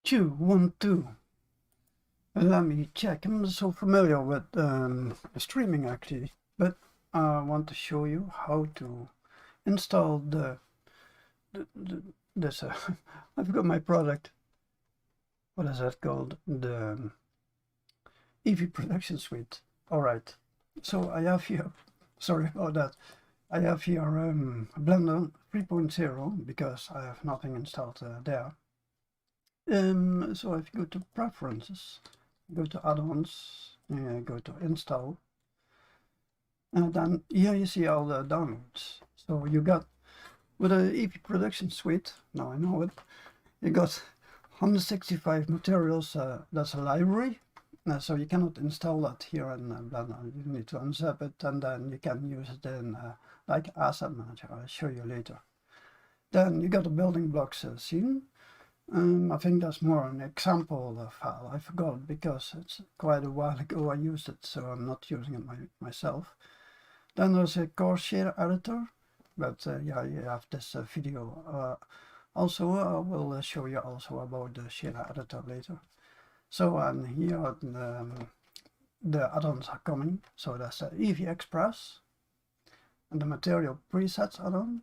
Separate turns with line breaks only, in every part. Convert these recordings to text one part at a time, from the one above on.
2, 1, 2. Let me check. I'm not so familiar with streaming actually, but I want to show you how to install this. I've got my product. What is that called? The EEVEE Production Suite. All right. So I have here. Sorry about that. I have here Blender 3.0 because I have nothing installed there. So if you go to Preferences, go to Add-ons, go to Install, and then here you see all the downloads. So you got, with the EEVEE Production Suite, now I know it, you got 165 materials, that's a library. So you cannot install that here in Blender. You need to unzip it and then you can use it in like Asset Manager. I'll show you later. Then you got the building blocks scene. I think that's more an example file. I forgot because it's quite a while ago I used it, so I'm not using it myself. Then there's a coarse shader editor, but yeah, you have this video. Also, I will show you also about the shader editor later. So here the add-ons are coming. So that's the EEVEE Express and the Material Presets add-on,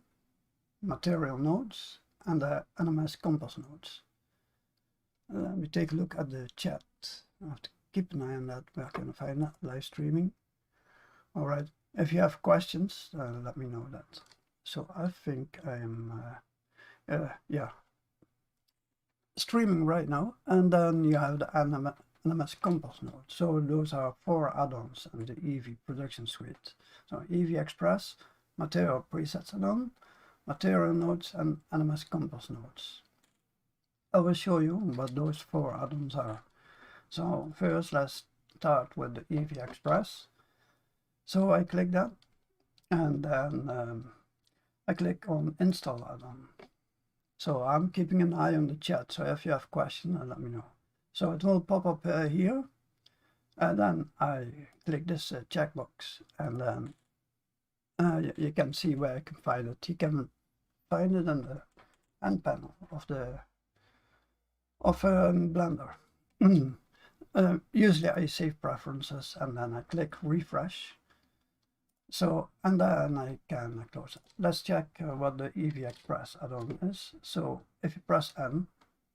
Material Nodes, and the NMS Compass Nodes. Let me take a look at the chat. I have to keep an eye on that. Where can I find that? Live streaming. Alright, if you have questions, let me know that. So I think I'm yeah, streaming right now. And then you have the NMS Compass Node. So those are 4 add-ons in the EEVEE Production Suite. So EEVEE Express, Material Presets add-on, Material Nodes, and NMS Compass Nodes. I will show you what those 4 add-ons are. So first let's start with the EEVEE Express. So I click that and then I click on Install add-on. So I'm keeping an eye on the chat, so if you have questions, let me know. So it will pop up here, and then I click this checkbox, and then you can see where I can find it. You can find it in the end panel of Blender. Usually I save preferences and then I click refresh. So, and then I can close it. Let's check what the EEVEE Express add-on is. So if you press N,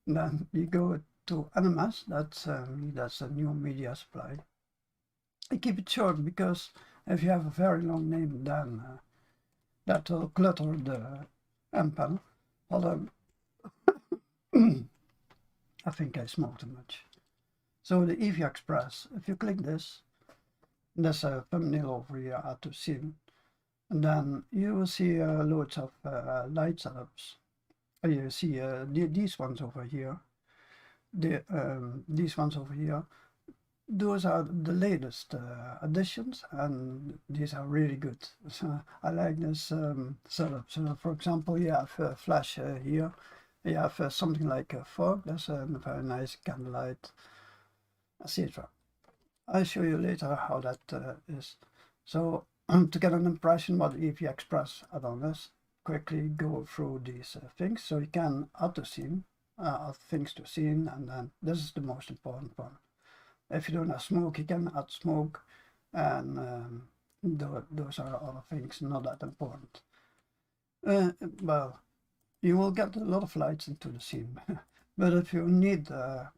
then you go to NMS. That's a new media supply. I keep it short because if you have a very long name, then that will clutter the end panel. Hold on. I think I smoked too much. So the EEVEE Express, if you click this, there's a thumbnail over here at the scene, and then you will see loads of light setups. You see these ones over here. These ones over here. Those are the latest additions, and these are really good. So I like this setup. So for example, you have flash here. You have something like a fog. That's a very nice Candlelight, etc. I'll show you later how that is. So to get an impression what EEVEE Express add-on is, quickly go through these things. So you can add to scene, add things to scene, and then this is the most important one. If you don't have smoke, you can add smoke, and those are other things not that important. Well, you will get a lot of lights into the scene. But if you need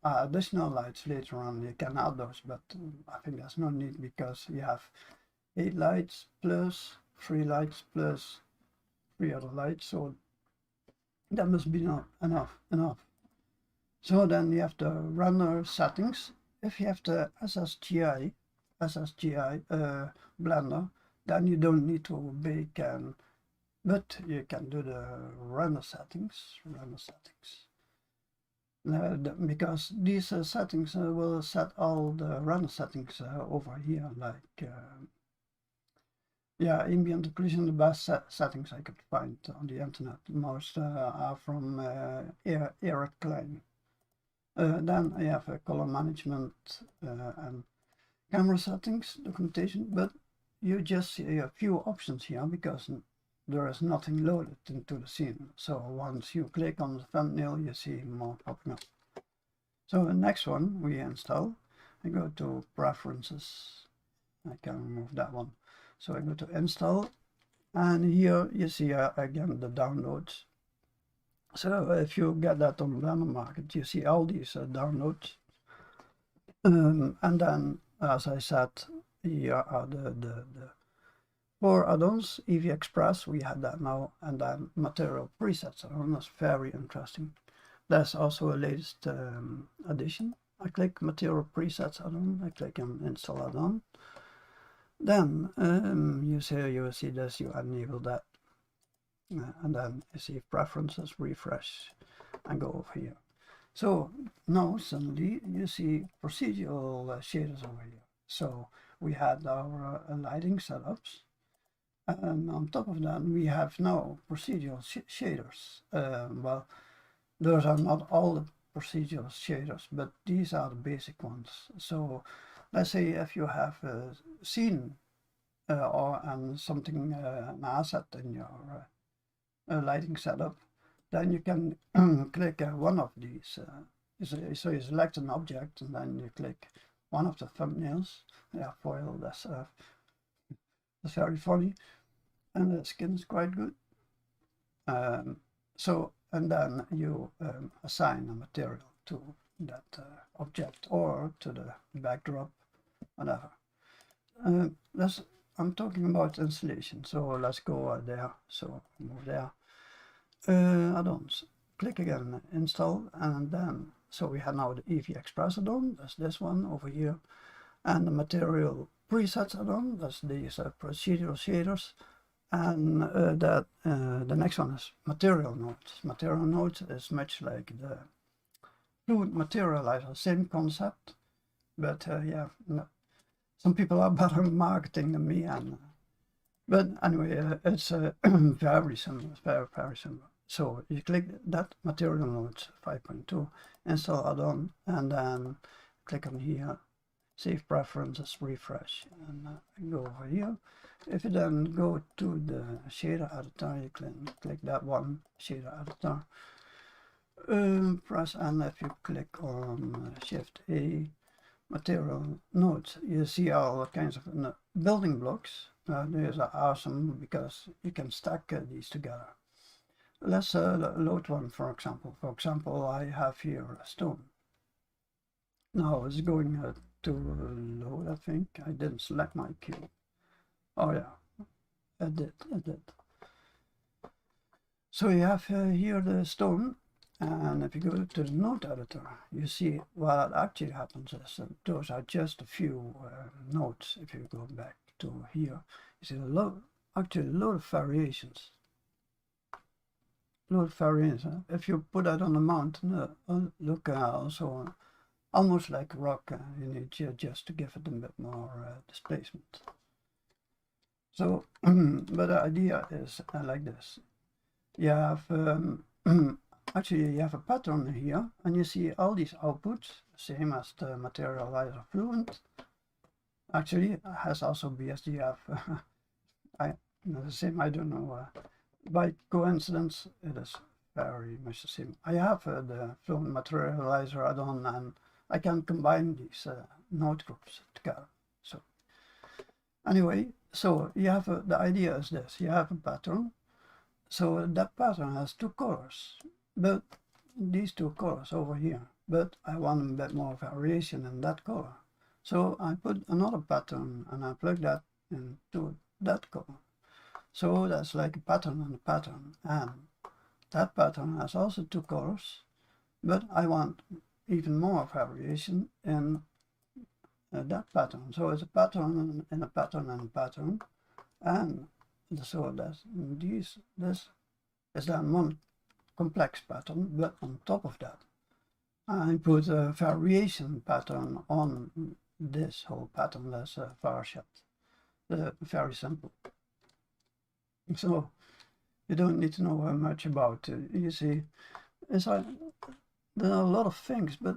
additional lights later on, you can add those, but I think there's no need because you have 8 lights plus 3 lights plus 3 other lights, so that must be enough. So then you have the render settings. If you have the SSGI Blender, then you don't need to bake, but you can do the render settings. Because these settings will set all the render settings over here, like yeah, ambient occlusion, the best settings I could find on the internet. Most are from Eric Klein. Then I have color management and camera settings, documentation, but you just see a few options here because there is nothing loaded into the scene. So once you click on the thumbnail, you see more popping up. So the next one we install, I go to Preferences. I can remove that one. So I go to Install, and here you see again the downloads. So if you get that on random market, you see all these downloads. And then, as I said, here are the 4 add-ons. EEVEE Express, we had that now, and then Material Presets add-on. That's very interesting. There's also a latest addition. I click Material Presets add-on, I click on Install add-on. Then you see this, you enable that. And then you see Preferences, refresh, and go over here. So now suddenly you see procedural shaders over here. So we had our lighting setups, and on top of that we have now procedural shaders. Well, those are not all the procedural shaders, but these are the basic ones. So let's say if you have a scene or something, an asset in your lighting setup, then you can click one of these. So you select an object and then you click one of the thumbnails. Yeah, foil, that's very funny, and the skin is quite good. And then you assign a material to that object or to the backdrop, whatever. I'm talking about installation, so let's go there. So move there. Add-ons. Click again, install, and then so we have now the EEVEE Express add-on. That's this one over here, and the Material Presets add-on. That's these procedural shaders. And the next one is Material Nodes. Material Nodes is much like the Fluent Materializer, same concept, but yeah, no, some people are better at marketing than me, but anyway, it's very similar, very similar. So you click that Material Nodes 5.2, install add-on, and then click on here, save preferences, refresh, and go over here. If you then go to the shader editor, you click that one, shader editor, press N. If you click on Shift A, Material Nodes, you see all kinds of building blocks. These are awesome because you can stack these together. Let's load one, for example. For example, I have here a stone. Now it's going to load, I think. I didn't select my cube. Oh yeah, I did. So you have here the stone, and if you go to the node editor, you see what actually happens is those are just a few nodes. If you go back to here, you see actually a lot of variations. If you put that on the mountain, look also almost like rock. You need just to give it a bit more displacement. So, but the idea is like this. You have actually you have a pattern here, and you see all these outputs, same as the materializer Fluent. Actually, it has also BSDF. The same. I don't know. By coincidence, it is very much the same. I have the Fluent materializer add-on, and I can combine these node groups together. So anyway, so you have the idea is this: you have a pattern. So that pattern has two colors, but these two colors over here. But I want a bit more variation in that color. So I put another pattern and I plug that into that color. So that's like a pattern and a pattern, and that pattern has also two colors, but I want even more variation in that pattern. So it's a pattern and a pattern and a pattern, and so this is then one complex pattern, but on top of that I put a variation pattern on this whole pattern. That's a Varshat. Very simple. So you don't need to know much about it. You see, it's like there are a lot of things, but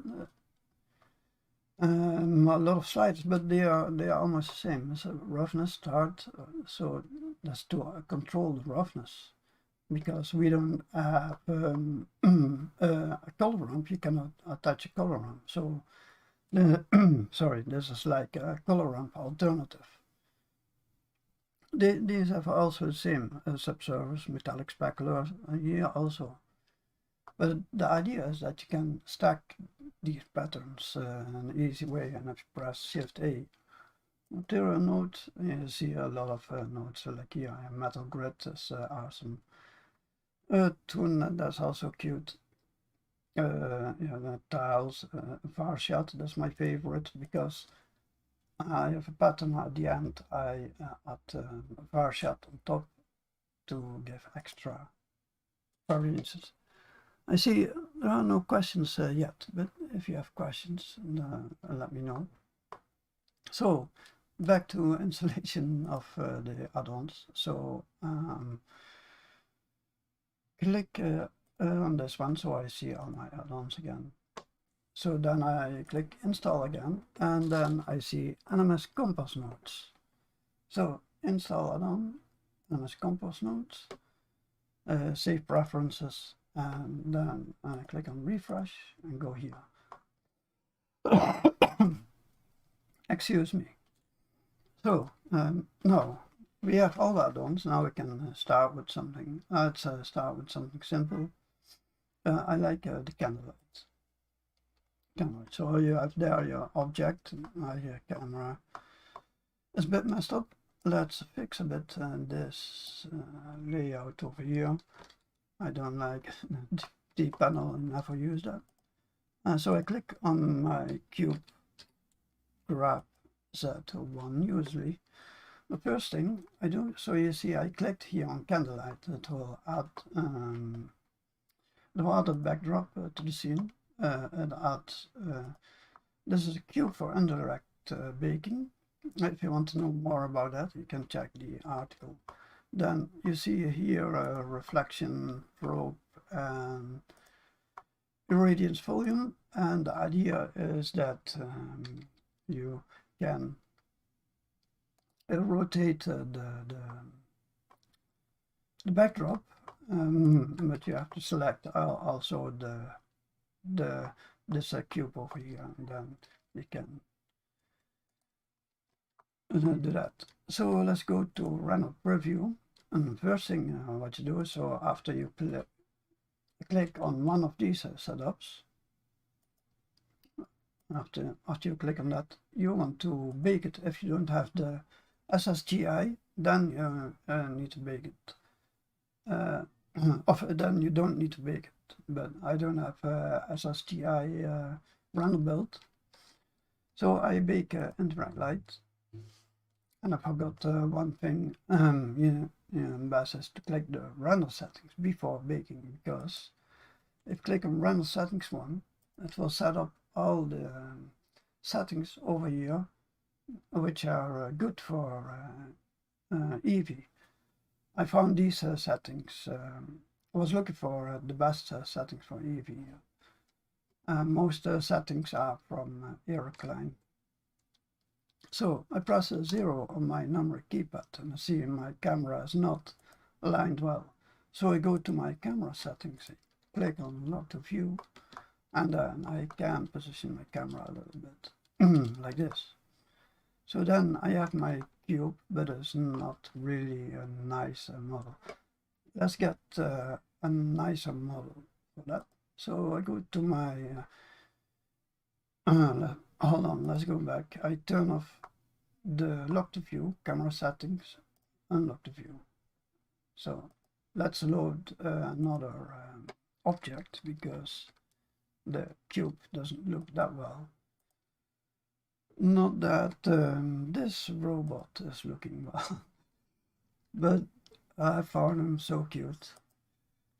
a lot of slides, but they are almost the same. It's a roughness start, so that's to control the roughness. because we don't have a color ramp. You cannot attach a color ramp. So, sorry, this is like a color ramp alternative. These have also the same subsurface, metallic specular here also. But the idea is that you can stack these patterns in an easy way, and if you press Shift A. Material node, you see a lot of nodes, like here, metal grid is awesome. Tune, that's also cute. Yeah, the tiles, far shot, that's my favorite because I have a pattern at the end. I add a far shot on top to give extra variances. I see there are no questions yet, but if you have questions, let me know. So, back to installation of the add-ons. So, click on this one, so I see all my add-ons again. So then I click install again, and then I see NMS Compost Nodes. So install add-on, NMS Compost Nodes, save preferences, and then I click on refresh and go here. Excuse me. So now we have all the add-ons. Now we can start with something. Let's start with something simple. I like the Candlelight. So you have there your object. Your camera is a bit messed up. Let's fix a bit this layout over here. I don't like the panel and never use that. So I click on my cube, grab Z1 usually. The first thing I do, so you see I clicked here on Candlelight. It will add the backdrop to the scene. And adds, this is a cube for indirect baking. If you want to know more about that, you can check the article. Then you see here a reflection probe and irradiance volume, and the idea is that you can rotate the backdrop, but you have to select also this cube over here, and then you can do that. So let's go to random preview, and the first thing what you do is, so after you click on one of these setups, after you click on that, you want to bake it. If you don't have the SSGI, then you need to bake it. Then you don't need to bake it, but I don't have SSGI random build, so I bake Indirect Light. And I forgot one thing, best is to click the render settings before baking, because if you click on render settings one, it will set up all the settings over here, which are good for EEVEE. I found these settings. I was looking for the best settings for EEVEE. Most settings are from Eric Klein. So I press 0 on my numeric keypad, and I see my camera is not aligned well. So I go to my camera settings, click on lock to view, and then I can position my camera a little bit like this. So then I have my cube, but it's not really a nice model. Let's get a nicer model for that. So I go to my hold on, let's go back. I turn off the lock to view, camera settings, unlock the view. So let's load another object, because the cube doesn't look that well. Not that this robot is looking well, but I found him so cute.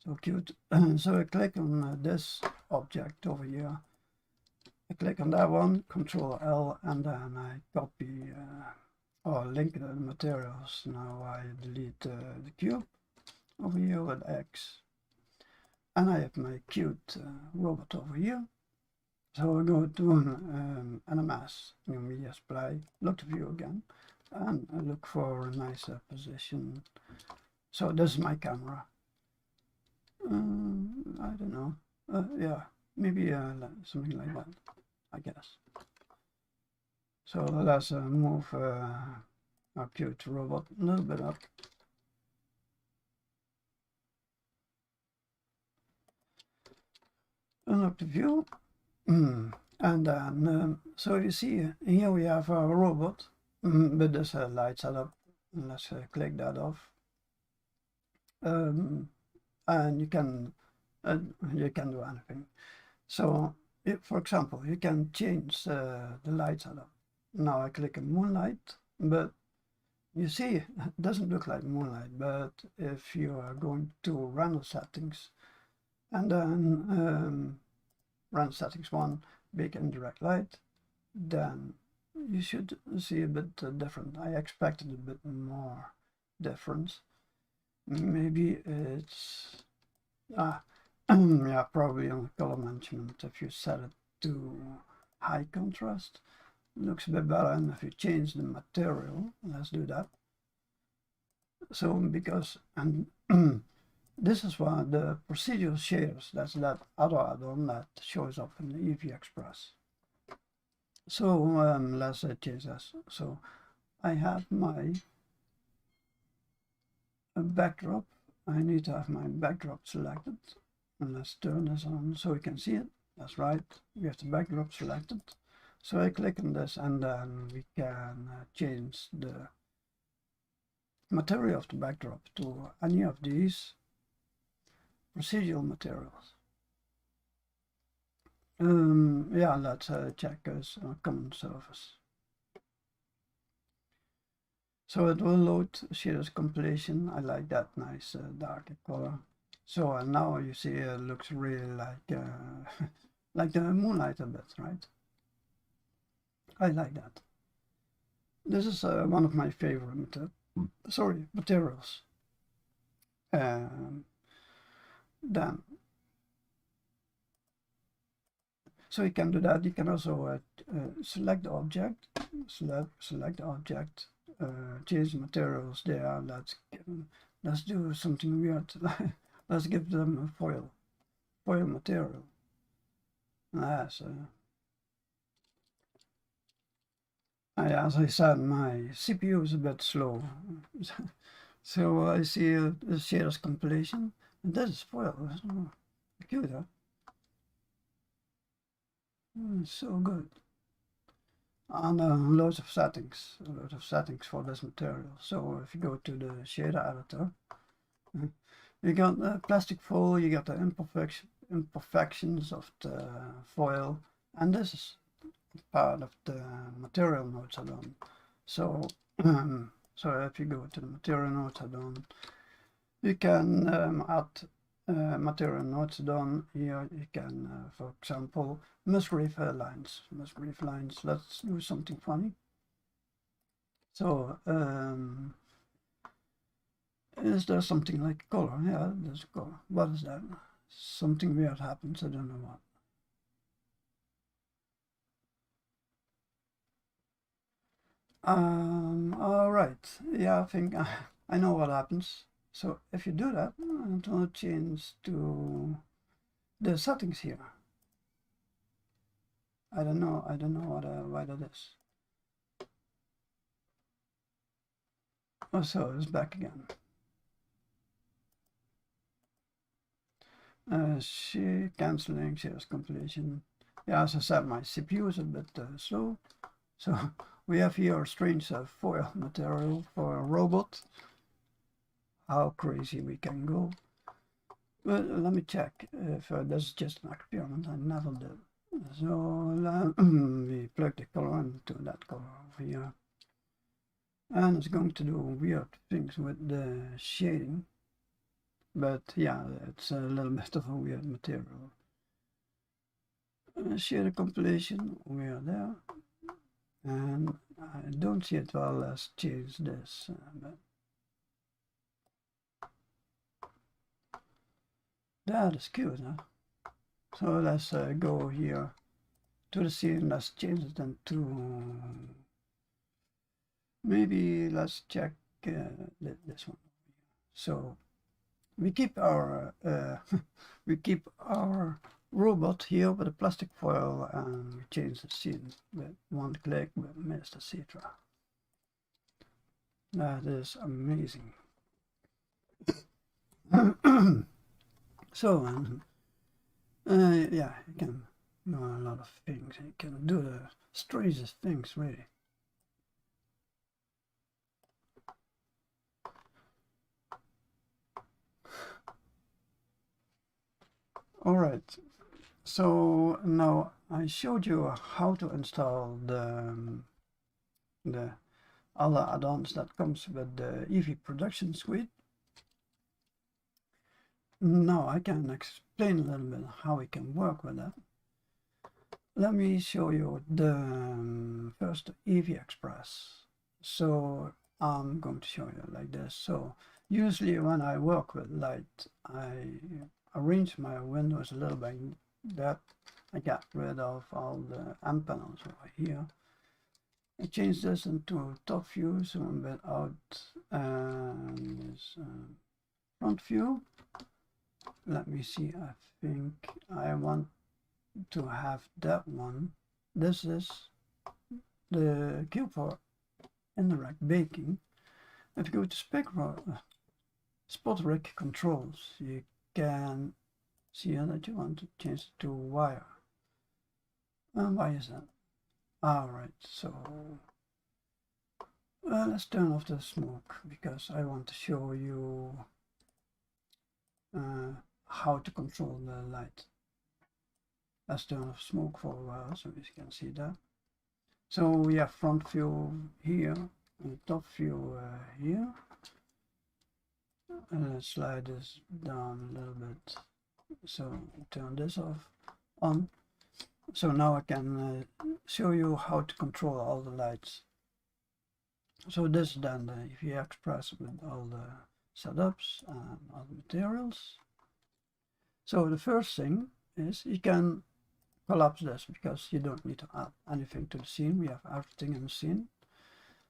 So cute. So I click on this object over here. I click on that one, Control L, and then I copy or link the materials. Now I delete the cube over here with X, and I have my cute robot over here. So I go to NMS, new media display, look to view again, and I look for a nicer position. So this is my camera. I don't know. Yeah, maybe something like that, I guess. So let's move our Qt robot a little bit up. Unlock the view. And then, so you see, here we have our robot with this light setup. Let's click that off. And you can do anything. So, if, for example, you can change the light setup. Now I click on moonlight, but you see, it doesn't look like moonlight. But if you are going to render settings, and then run settings 1, big indirect light, then you should see a bit different. I expected a bit more difference. Maybe it's yeah, probably on color management. If you set it to high contrast, it looks a bit better. And if you change the material, let's do that. So because this is one of the procedural shaders. That's that other add-on that shows up in the EEVEE Express. So let's change this. So I have my backdrop. I need to have my backdrop selected. And let's turn this on so we can see it. That's right. We have the backdrop selected. So I click on this and then we can change the material of the backdrop to any of these procedural materials. Yeah, let's check this common surface. So it will load shaders completion. I like that nice darker color. So now you see it looks really like like the moonlight a bit, right? I like that. This is one of my favorite materials. Then, so you can do that. You can also select the object, select the object, change the materials there. Let's do something weird. Let's give them a foil material. As I said, my CPU is a bit slow. So I see the shaders completion, and this is foil. Oh, cute, huh? So good. And loads of settings for this material. So if you go to the shader editor, you got plastic foil, you got the imperfections of the foil, and this is part of the material nodes add-on. So so if you go to the material nodes add-on, you can add material nodes add-on. Here you can, for example, Musgrave lines. Let's do something funny. So is there something like color? Yeah, there's a color. What is that? Something weird happens. I don't know what. All right. Yeah, I think I know what happens. So if you do that, it will change to the settings here. I don't know why that is. Oh, so it's back again. Canceling shaders completion. Yeah, as I said, my CPU is a bit slow. So we have here a strange foil material for a robot. How crazy we can go. Well, let me check if this is just an experiment. I never did. So we plug the color into that color over here. And it's going to do weird things with the shading. But yeah, it's a little bit of a weird material. Shader completion, we are there. And I don't see it well. Let's change this. That is cute, huh? So let's go here to the scene. Let's change it into, maybe let's check this one. So we keep our we keep our robot here with a plastic foil, and we change the scene with one click with Mr. Citra. That is amazing. So yeah, you can do a lot of things. You can do the strangest things, really. All right, so now I showed you how to install the other add-ons that comes with the EEVEE Production Suite. Now I can explain a little bit how we can work with that. Let me show you the first EEVEE Express. So I'm going to show you like this. So usually when I work with light, I arrange my windows a little bit that I get rid of all the amp panels over here. I change this into top view, zoom a bit out, and this front view. Let me see, I think I want to have that one. This is the cube for indirect baking. If you go to spot rig controls, you can see that you want to change it to wire. And why is that? Alright, so let's turn off the smoke, because I want to show you how to control the light. Let's turn off smoke for a while so you can see that. So we have front view here and top view here. And let's slide this down a little bit. So turn this off, on. So now I can show you how to control all the lights. So this is then the EEVEE Express with all the setups and all the materials. So the first thing is you can collapse this, because you don't need to add anything to the scene. We have everything in the scene.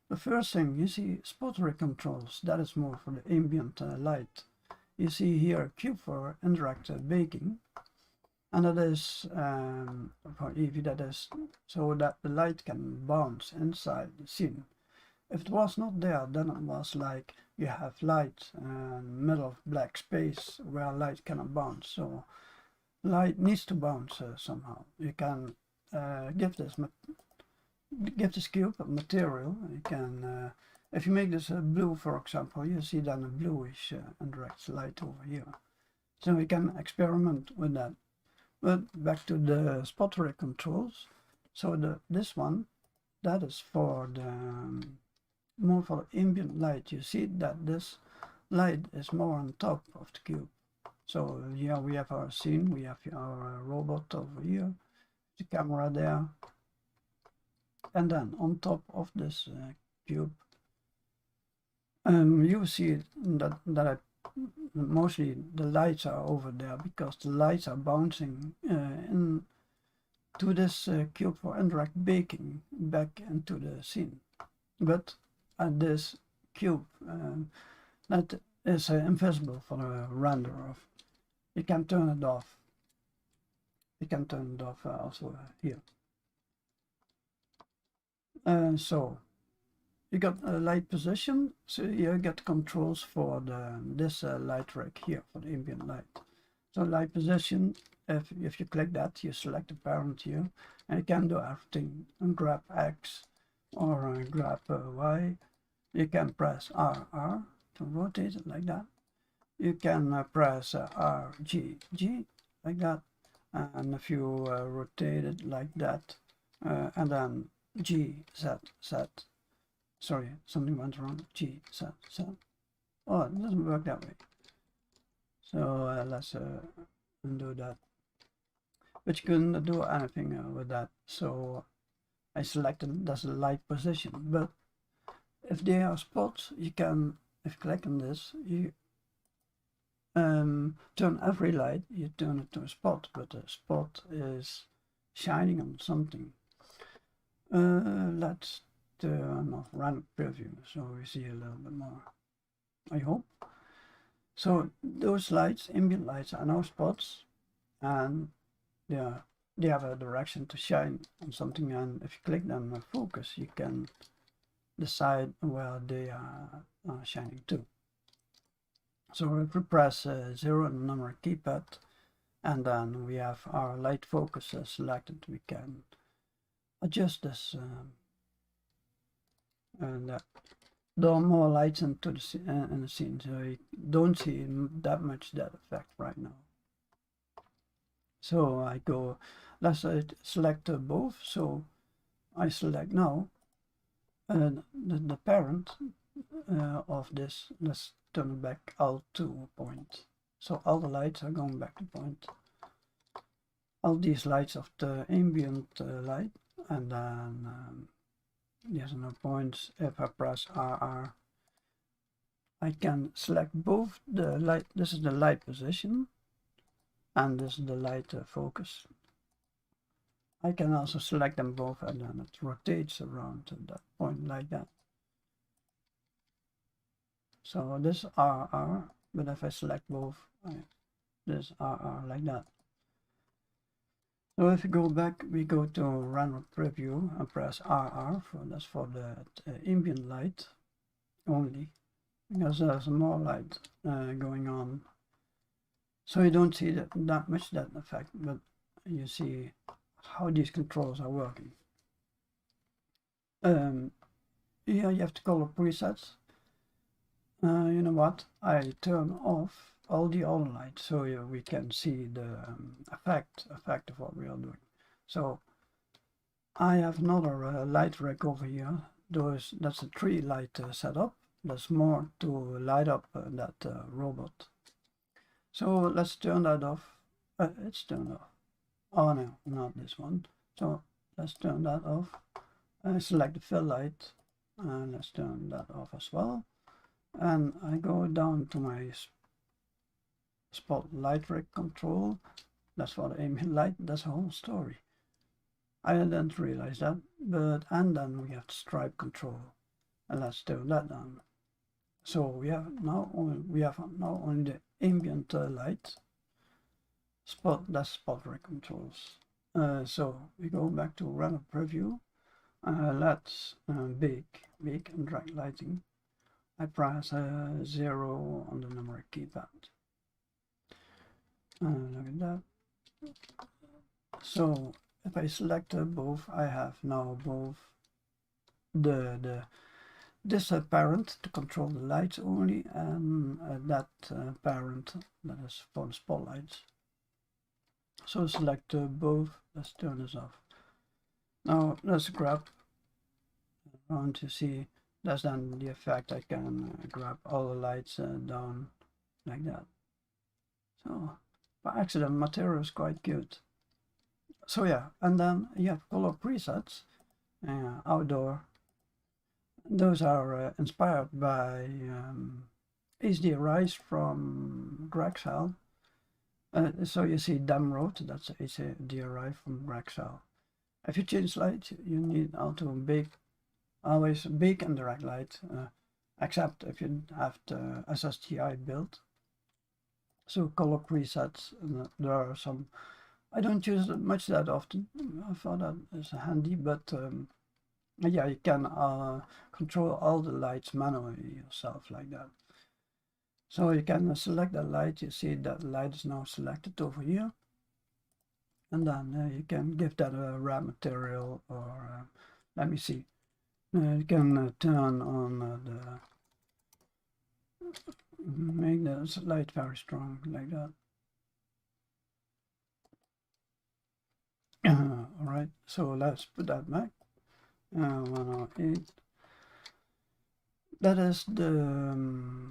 The first thing you see, spot rig controls, that is more for the ambient light. You see here a cube for indirect baking, and that is for EEVEE, that is so that the light can bounce inside the scene. If it was not there, then it was like you have light in middle of black space where light cannot bounce. So light needs to bounce somehow. You can give this cube a material. You can, if you make this blue, for example, you see then a bluish indirect light over here. So we can experiment with that. But back to the spot rig controls. So this one, that is for the more for ambient light. You see that this light is more on top of the cube. So here we have our scene, we have our robot over here, the camera there, and then on top of this cube, you see that mostly the lights are over there, because the lights are bouncing in to this cube for indirect baking back into the scene. But this cube that is invisible for the renderer. You can turn it off. You can turn it off also here. So you got a light position, so you get controls for this light rig here for the ambient light. So light position, if you click that, you select the parent here, and you can do everything, and grab X or grab Y. You can press RR to rotate it like that. You can press RG, G like that, and if you rotate it like that, and then G, Z, Z. Sorry, something went wrong. G, Z, Z. Oh, it doesn't work that way. So let's undo that. But you couldn't do anything with that. So I selected that's the light position. But if there are spots, you can, if you click on this, you turn every light, you turn it to a spot, but the spot is shining on something. Let's turn off random preview so we see a little bit more, I hope. So those lights, ambient lights, are now spots, and they have a direction to shine on something, and if you click on focus, you can decide where they are shining to. So if we press 0 on the number keypad, and then we have our light focus selected, we can adjust this, and there are more lights into the in the scene, so you don't see that much that effect right now. So I go, let's select both. So I select now the parent of this. Let's turn it back out to point. So all the lights are going back to point. All these lights of the ambient light, and then there's no points. If I press RR, I can select both the light. This is the light position, and this is the light focus. I can also select them both, and then it rotates around to that point like that. So this RR, but if I select both, this RR like that. So if we go back, we go to random preview and press RR, that's for the ambient light only, because there's more light going on. So you don't see that much that effect, but you see how these controls are working. Here you have the color presets. You know what? I turn off all the other lights so we can see the effect of what we are doing. So I have another light rack over here. That's a 3 light setup. There's more to light up that robot. So let's turn that off. It's turned off. Oh no, not this one. So let's turn that off. Select the fill light, and let's turn that off as well. And I go down to my spot light rig control. That's for the ambient light. That's a whole story. I didn't realize that, and then we have the stripe control, and let's turn that on. So we have now only the ambient light spot. That's spot rig controls. So we go back to random preview. Let's bake indirect lighting. I press 0 on the numeric keypad. Look at that. So if I select both, I have now both this parent to control the lights only, and that parent that is for the spotlights. So select both. Let's turn this off. Now let's grab around to see. That's then the effect. I can grab all the lights down like that. So by accident, material is quite good. So yeah, and then you have color presets, outdoor. Those are inspired by HDRIs from Grexel. So you see Dam Road, that's HDRI from Grexel. If you change light, you need always bake indirect light, except if you have the SSTI built. So color presets, there are some. I don't use it much that often. I thought that is handy, but yeah, you can control all the lights manually yourself like that. So you can select the light. You see that light is now selected over here, and then you can give that a wrap material, or let me see. You can turn on make the light very strong like that. Alright, so let's put that back. 108. That is the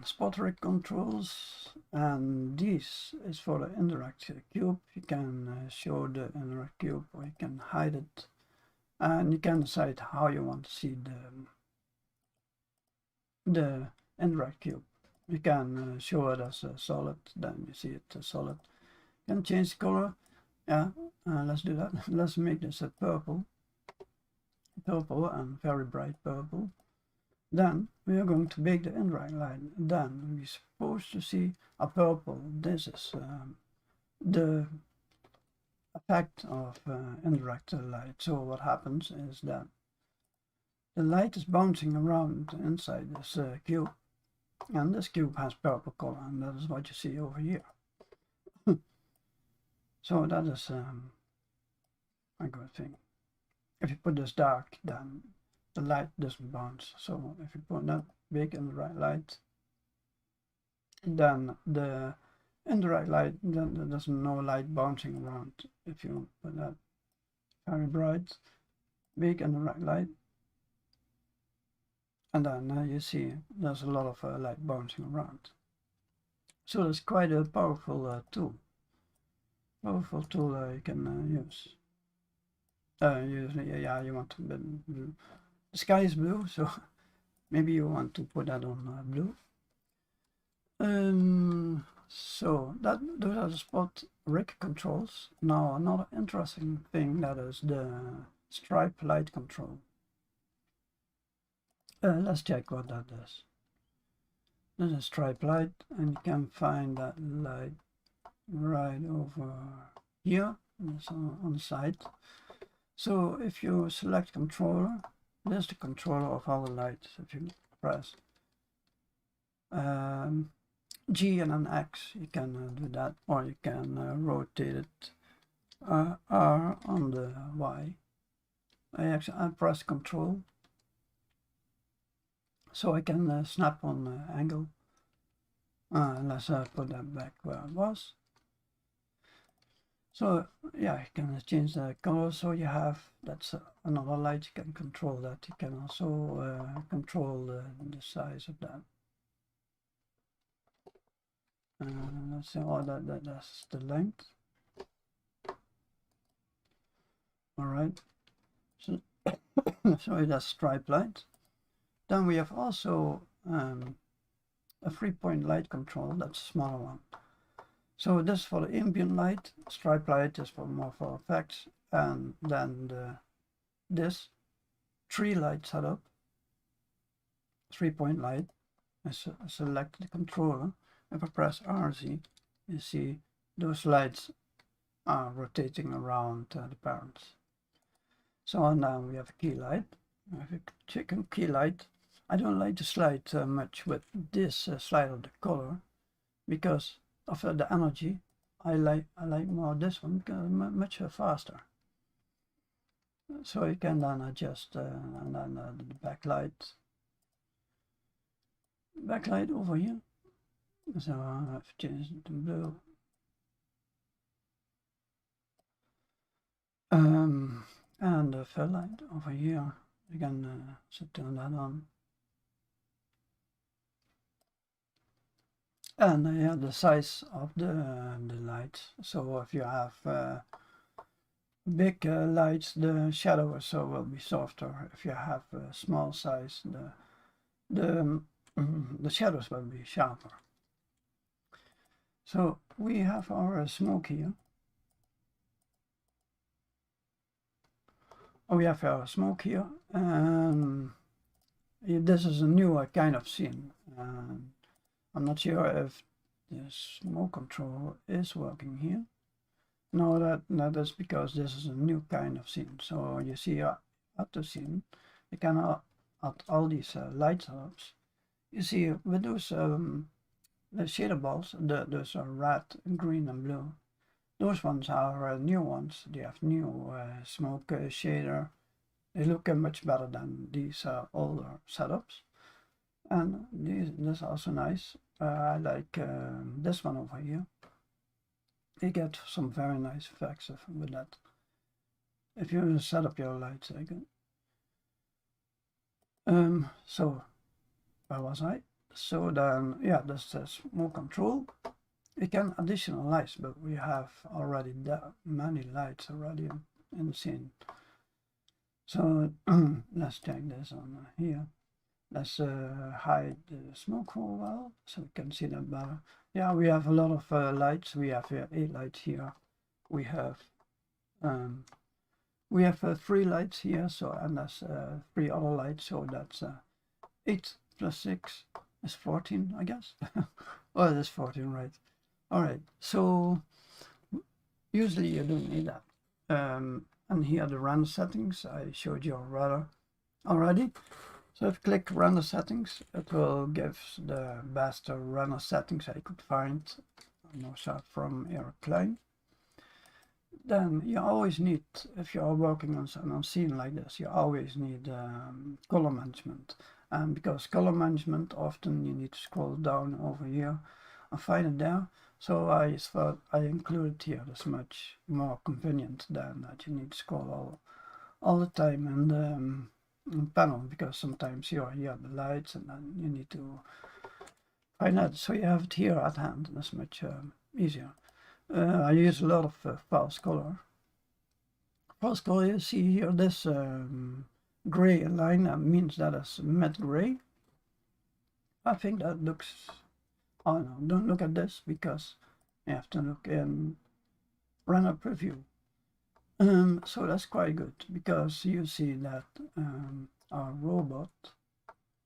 spot rig controls, and this is for the indirect cube. You can show the indirect cube, or you can hide it, and you can decide how you want to see the indirect cube. You can show it as a solid, then you see it as solid. You can change the color. Yeah, let's do that. Let's make this a purple and very bright purple. Then we are going to bake the indirect light. Then we're supposed to see a purple. This is the effect of indirect light. So what happens is that the light is bouncing around inside this cube, and this cube has purple color, and that is what you see over here. So that is a good thing. If you put this dark, then the light doesn't bounce. So if you put that big indirect light, then the indirect light, then there's no light bouncing around. If you put that very bright, big indirect light, and then you see there's a lot of light bouncing around. So it's quite a powerful tool. Powerful tool you can use. Usually, yeah, you want to blue. The sky is blue, so maybe you want to put that on blue. So those are the spot rig controls. Now another interesting thing, that is the stripe light control. Let's check what that is. This is stripe light, and you can find that light right over here on the side. So if you select controller, this is the controller of our light. If you press G and an X, you can do that, or you can rotate it R on the Y. I press Control, so I can snap on the angle. Let's put that back where it was. So yeah, you can change the color. So you have, that's another light, you can control that. You can also control the size of that. Let's say, oh, that's the length. All right. So so that's stripe light. Then we have also a 3-point light control. That's a smaller one. So this is for the ambient light. Stripe light is for more for effects, and then this 3 light setup, 3-point light. I select the controller. If I press RZ, you see those lights are rotating around the parents. So now we have a key light. If you check on key light, I don't like to slide much with this slider, the color, because of the energy. I like more this one, because much faster. So you can then adjust and then the backlight over here. So I've changed it to blue. And the fill light over here, you can turn that on. And yeah, the size of the light. So if you have big lights, the shadow also will be softer. If you have a small size, the shadows will be sharper. So we have our smoke here. We have our smoke here. This is a new kind of scene. I'm not sure if the smoke control is working here. No, that is because this is a new kind of scene. So you see at the scene, you can add all these light setups. You see with those the shader balls, those are red, green, and blue. Those ones are new ones. They have new smoke shader. They look much better than these older setups. And this is also nice. I like this one over here. You get some very nice effects with that. If you set up your lights again. So where was I? So then, yeah, this is more control. We can additional lights, but we have already many lights already in the scene. So let's check this on here. Let's hide the smoke for a while so we can see that better. Yeah, we have a lot of lights. We have 8 lights here. We have 3 lights here. So and that's 3 other lights. So that's 8 plus 6 is 14, I guess. Oh, it is 14, right. Alright, so usually you don't need that. And here are the render settings I showed you already. So if you click render settings, it will give the best render settings I could find. Also from Eric Klein. Then you always need, if you are working on a scene like this, you always need color management. And because color management, often you need to scroll down over here and find it there. So I thought I included here. That's much more convenient than that you need to scroll all the time in the panel, because sometimes you have the lights and then you need to find that. So you have it here at hand. That's much easier. I use a lot of false color. False color, you see here this gray line, means that is matte gray. I think that looks, oh no, don't look at this, because you have to look in render preview. So that's quite good, because you see that our robot,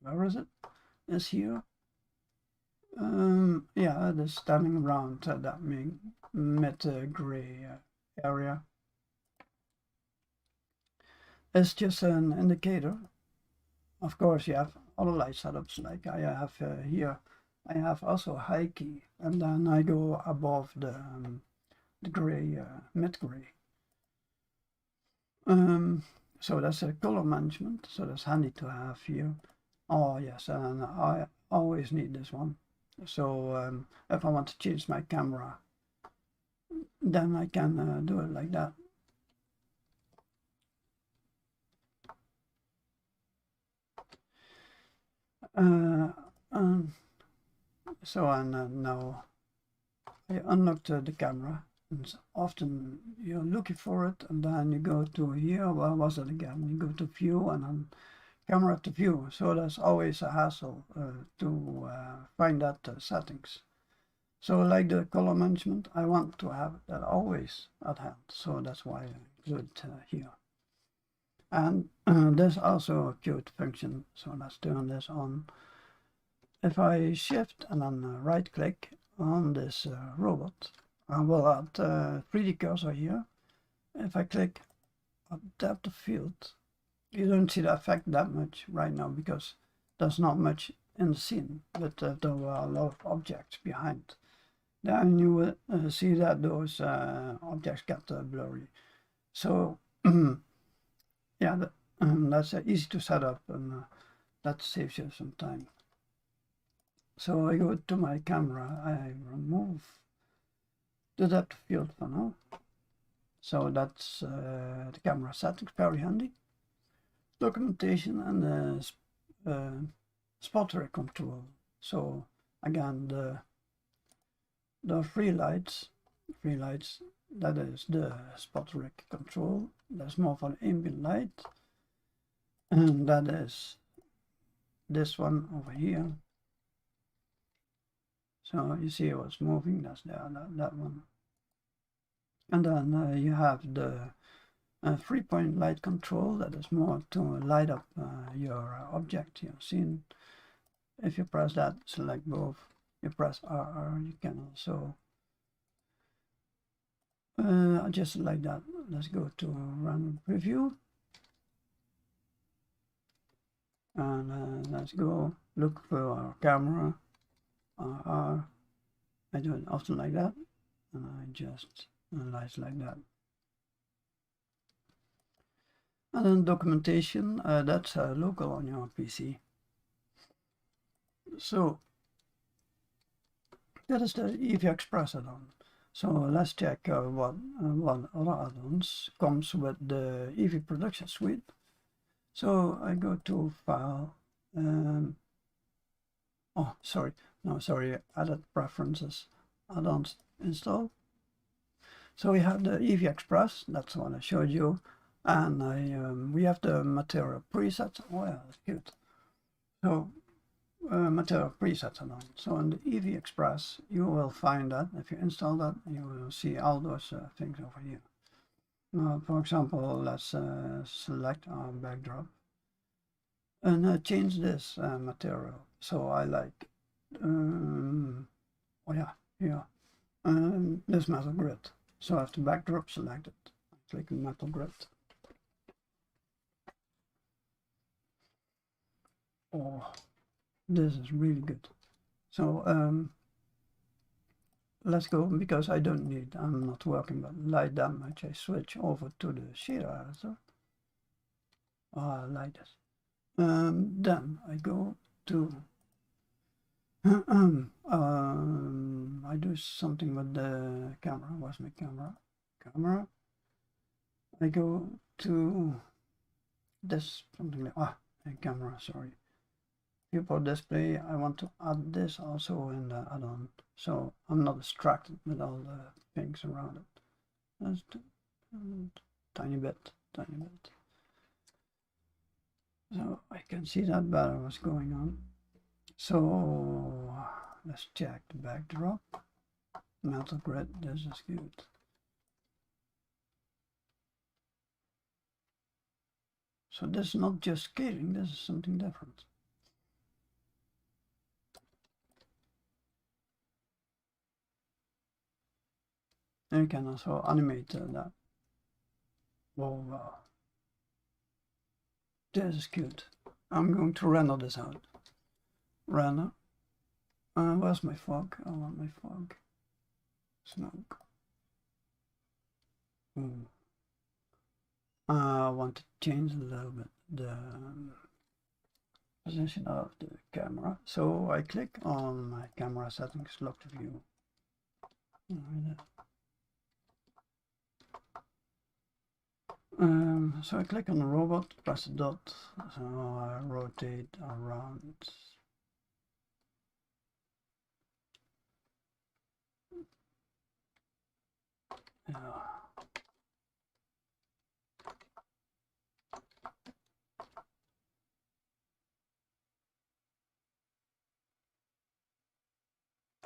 where is it, is here. Yeah, it is standing around that matte gray area. It's just an indicator. Of course, you have other light setups, like I have here. I have also high key, and then I go above the gray, matte gray. So that's a color management, so that's handy to have here. Oh yes, and I always need this one. So if I want to change my camera, then I can do it like that. So now I unlocked the camera, and often you're looking for it, and then you go to here, where was it again? You go to view and then camera to view. So that's always a hassle to find that settings. So like the color management, I want to have that always at hand. So that's why I include it here. And there's also a cute function. So let's turn this on. If I shift and then right click on this robot, I will add 3D cursor here. If I click adapt the field, you don't see the effect that much right now, because there's not much in the scene, but there were a lot of objects behind. Then you will see that those objects get blurry. So yeah, that's easy to set up, and that saves you some time. So I go to my camera, I remove the depth of field for now. So that's the camera settings, very handy. Documentation and the spot rate control. So again, the free lights, that is the spot rate control. That's more for ambient light, and that is this one over here. So you see what's moving, that's there, that one. And then you have the 3-point light control, that is more to light up your object, your scene. If you press that, select both, you press RR, you can also adjust it like that. Let's go to run preview. And let's go look for our camera. I do it often like that, and I just analyze like that. And then documentation, that's local on your PC. So that is the EEVEE Express add-on. So let's check what other add-ons comes with the EEVEE Production Suite. So I go to File. Oh, sorry. No, sorry, Added Preferences, Add-ons Install. So we have the EEVEE Express, that's the one I showed you, and we have the Material Presets. Oh yeah, that's cute. So Material Presets add-on. So in the EEVEE Express, you will find that if you install that, you will see all those things over here. For example, let's select our backdrop. and change this material. So I like, oh yeah, this metal grid. So I have the backdrop selected. Click metal grid. Oh, this is really good. So let's go, because I don't need, I'm not working with light damage. I switch over to the shader editor. I like this. Then I go to I do something with the camera. Where's my camera? I go to this, something like camera, sorry. Viewport Display. I want to add this also in the add-on, so I'm not distracted with all the things around it. Just tiny bit. So I can see that better what's going on. So let's check the backdrop. Metal grid, this is good. So this is not just scaling, this is something different. And you can also animate that. Oh wow. This is good. I'm going to render this out. Render. Where's my fog? I want my fog. Smoke. I want to change a little bit the position of the camera. So I click on my camera settings, lock to view. So I click on the robot, press the dot, so I rotate around.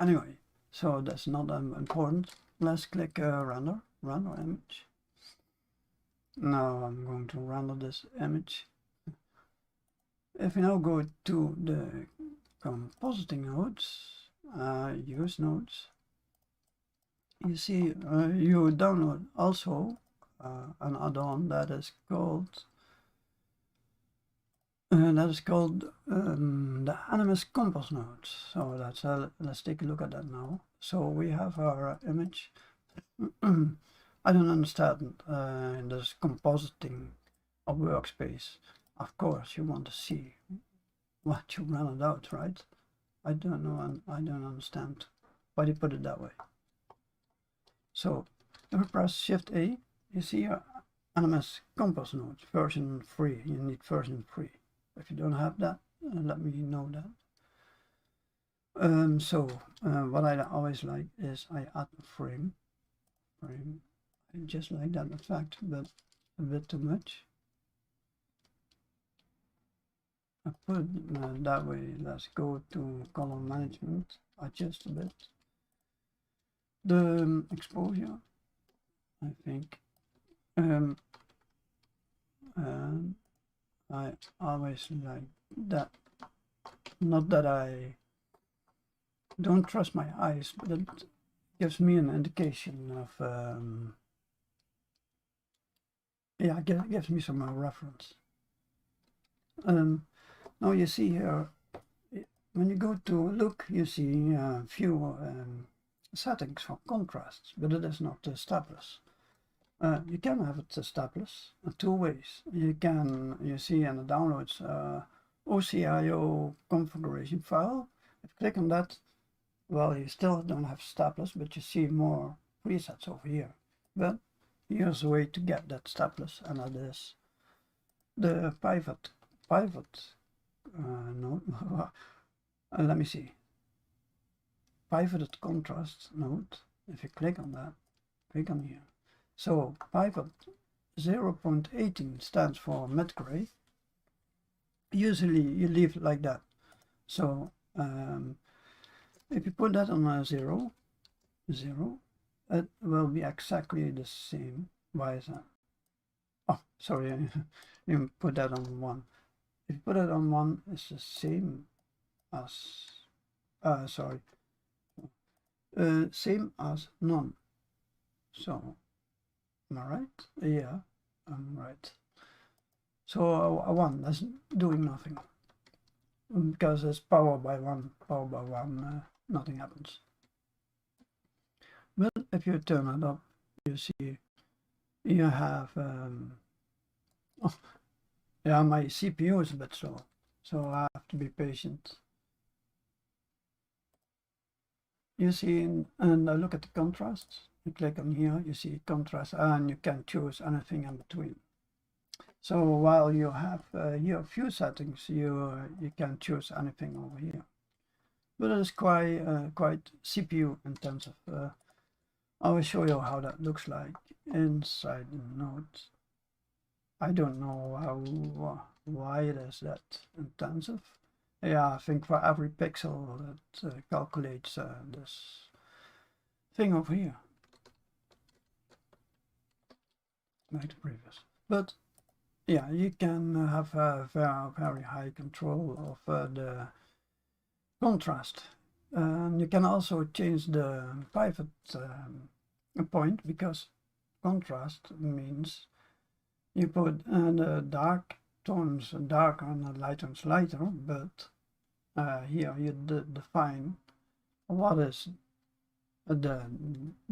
Anyway, so that's not important. Let's click render image. Now I'm going to render this image. If we now go to the compositing nodes, use nodes, you see you download also an add-on that is called the Animus Compass nodes. So that's let's take a look at that now. So we have our image. I don't understand this compositing of workspace. Of course, you want to see what you rendered out, right? I don't know, and I don't understand why they put it that way. So if you press Shift A, you see your Animus Compass node version 3. You need version 3. If you don't have that, let me know that. What I always like is I add a frame. I just like that effect, but a bit too much. I put it that way. Let's go to color management, adjust a bit. The exposure, I think. I always like that. Not that I don't trust my eyes, but it gives me an indication of yeah, it gives me some reference. Now you see here, when you go to look, you see a few settings for contrast, but it is not stepless. You can have it stepless in two ways. You see in the downloads OCIO configuration file. If you click on that, well, you still don't have stepless, but you see more presets over here. But here's a way to get that stepless, and that is the pivot node. Let me see. Pivoted contrast node. If you click on that, click on here. So pivot 0.18 stands for mid-gray. Usually you leave it like that. So if you put that on 0, it will be exactly the same. Why is that? Oh, sorry, you put that on 1. if you put it on 1, it's the same as same as none. So am I right? Yeah, I'm right. So a 1 is doing nothing because it's power by 1, nothing happens. But if you turn it up, you see you have oh, yeah, my CPU is a bit slow, so I have to be patient. You see, and I look at the contrast. You click on here, you see contrast, and you can choose anything in between. So while you have here a few settings, you can choose anything over here. But it's quite CPU intensive. I will show you how that looks like inside the nodes. I don't know why it is that intensive. Yeah, I think for every pixel that calculates this thing over here, like the previous. But yeah, you can have a very high control of the contrast. You can also change the pivot point, because contrast means you put the dark tones darker and the light tones lighter, but here you define what is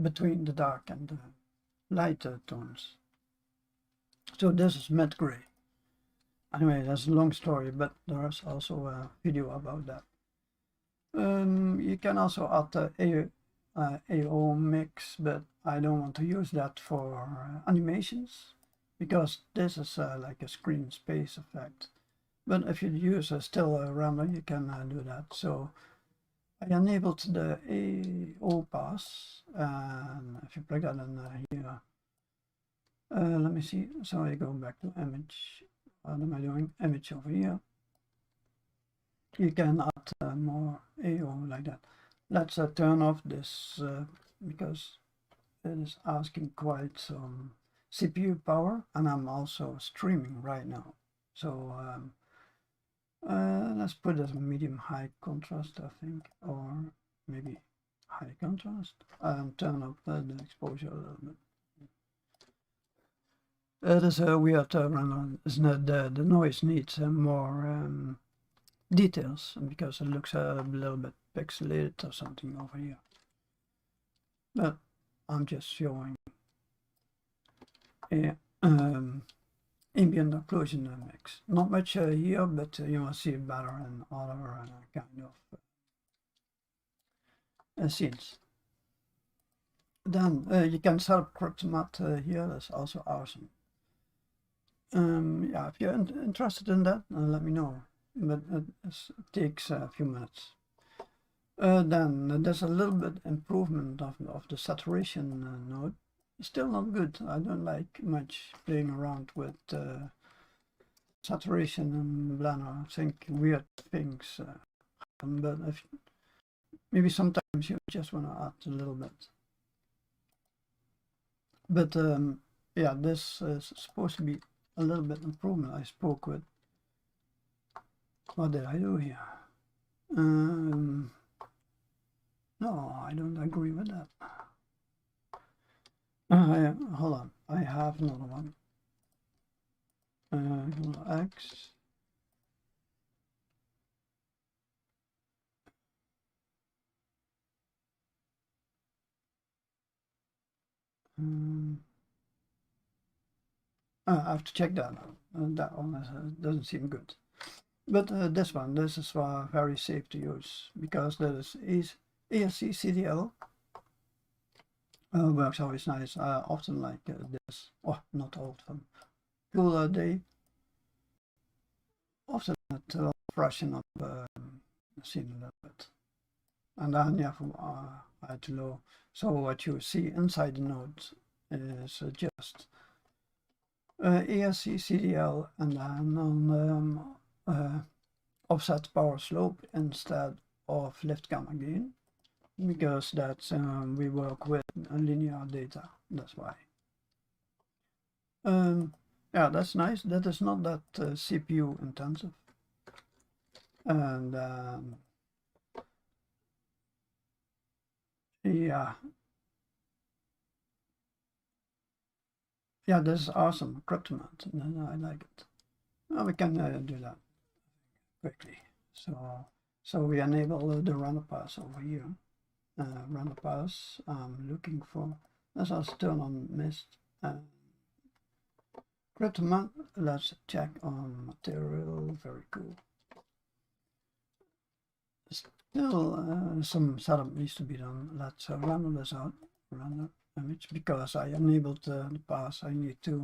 between the dark and the lighter tones. So this is mid-gray. Anyway, that's a long story, but there is also a video about that. You can also add the AO mix, but I don't want to use that for animations, because this is like a screen space effect. But if you use a still render, you can do that. So I enabled the AO pass, and if you plug that in here, let me see. So I go back to image. What am I doing? Image over here. You can add more AO like that. Let's turn off this because it is asking quite some CPU power, and I'm also streaming right now. So let's put this medium high contrast, I think, or maybe high contrast, and turn up the exposure a little bit. It is a weird render, isn't it? The noise needs more details, because it looks a little bit pixelated or something over here. But I'm just showing a ambient occlusion mix. Not much here, but you will see it better in other kind of scenes. Then you can set up Cryptomat here. That's also awesome. Yeah, if you're interested in that, let me know. But it takes a few minutes. Then there's a little bit improvement of the saturation node. Still not good. I don't like much playing around with saturation and Blender. I think weird things happen, but maybe sometimes you just want to add a little bit. But yeah, this is supposed to be a little bit improvement. I spoke with, what did I do here? No, I don't agree with that. Hold on, I have another one. X. I have to check that out. That one doesn't seem good. But this is very safe to use, because that is ASC CDL. Works always nice. I often like this. Oh, not often. Cooler day. Often it will freshen up the scene a little bit. And then you have high to low. So what you see inside the nodes is just ASC CDL, and then on offset power slope instead of lift gamma gain, because that's we work with linear data. That's why. Yeah, that's nice. That is not that CPU intensive. And yeah, yeah, this is awesome. Cryptomat, I like it. Well, we can do that quickly. So we enable the render pass over here. Render pass. I'm looking for. Let's also turn on mist. Cryptomat. Let's check on material. Very cool. Still, some setup needs to be done. Let's render this out. Render image, because I enabled the pass. I need to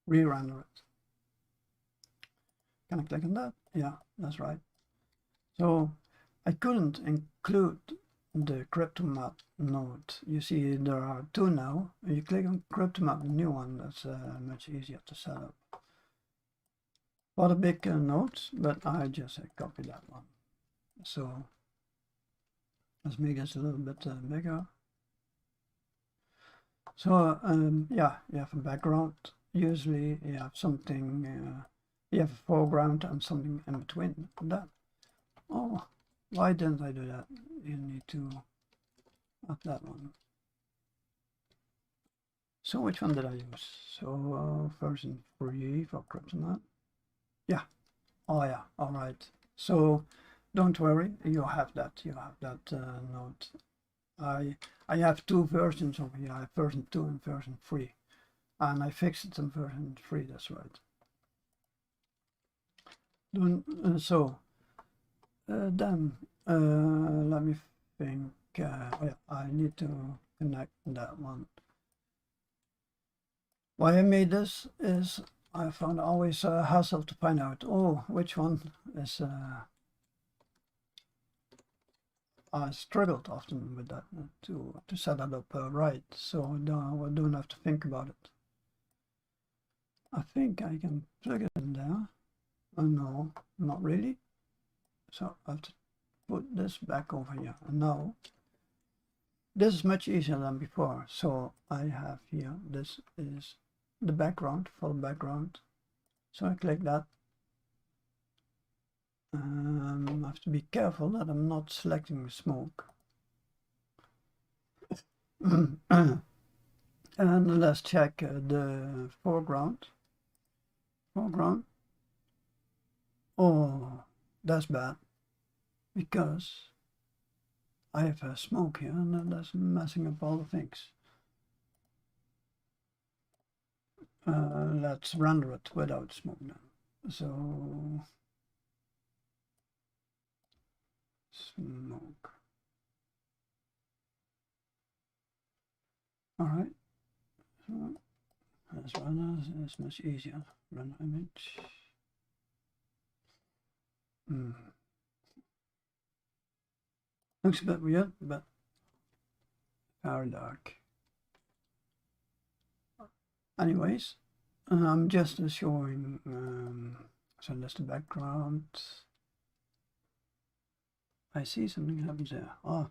re-render it. Can I click on that? Yeah, that's right. So I couldn't include the Cryptomat node. You see there are two now. You click on Cryptomat, the new one, that's much easier to set up. For the big nodes, but I just copy that one. So let's make this a little bit bigger. So yeah, you have a background. Usually you have something, you have a foreground and something in between that. Oh, why didn't I do that? You need to add that one. So which one did I use? So version 3 for Cryptomat. Yeah. Oh yeah. All right. So don't worry. You have that. You have that node. I have two versions over here. I have version 2 and version 3, and I fixed it in version 3. That's right. So then let me think. Oh yeah, I need to connect that one. Why I made this is I found always a hassle to find out, oh, which one is, I struggled often with that to set that up right, so I don't have to think about it. I think I can plug it in there. Oh no, not really. So I have to put this back over here. And now, this is much easier than before. So I have here, this is the background, full background. So I click that. I have to be careful that I'm not selecting smoke. And let's check the foreground. Foreground. Oh, that's bad, because I have a smoke here and that's messing up all the things. Let's render it without smoke now. So smoke. All right. So let's render. It's much easier. Render image. Looks a bit weird, but very dark. Anyways, I'm just showing. So that's the background. I see something happens there. Oh,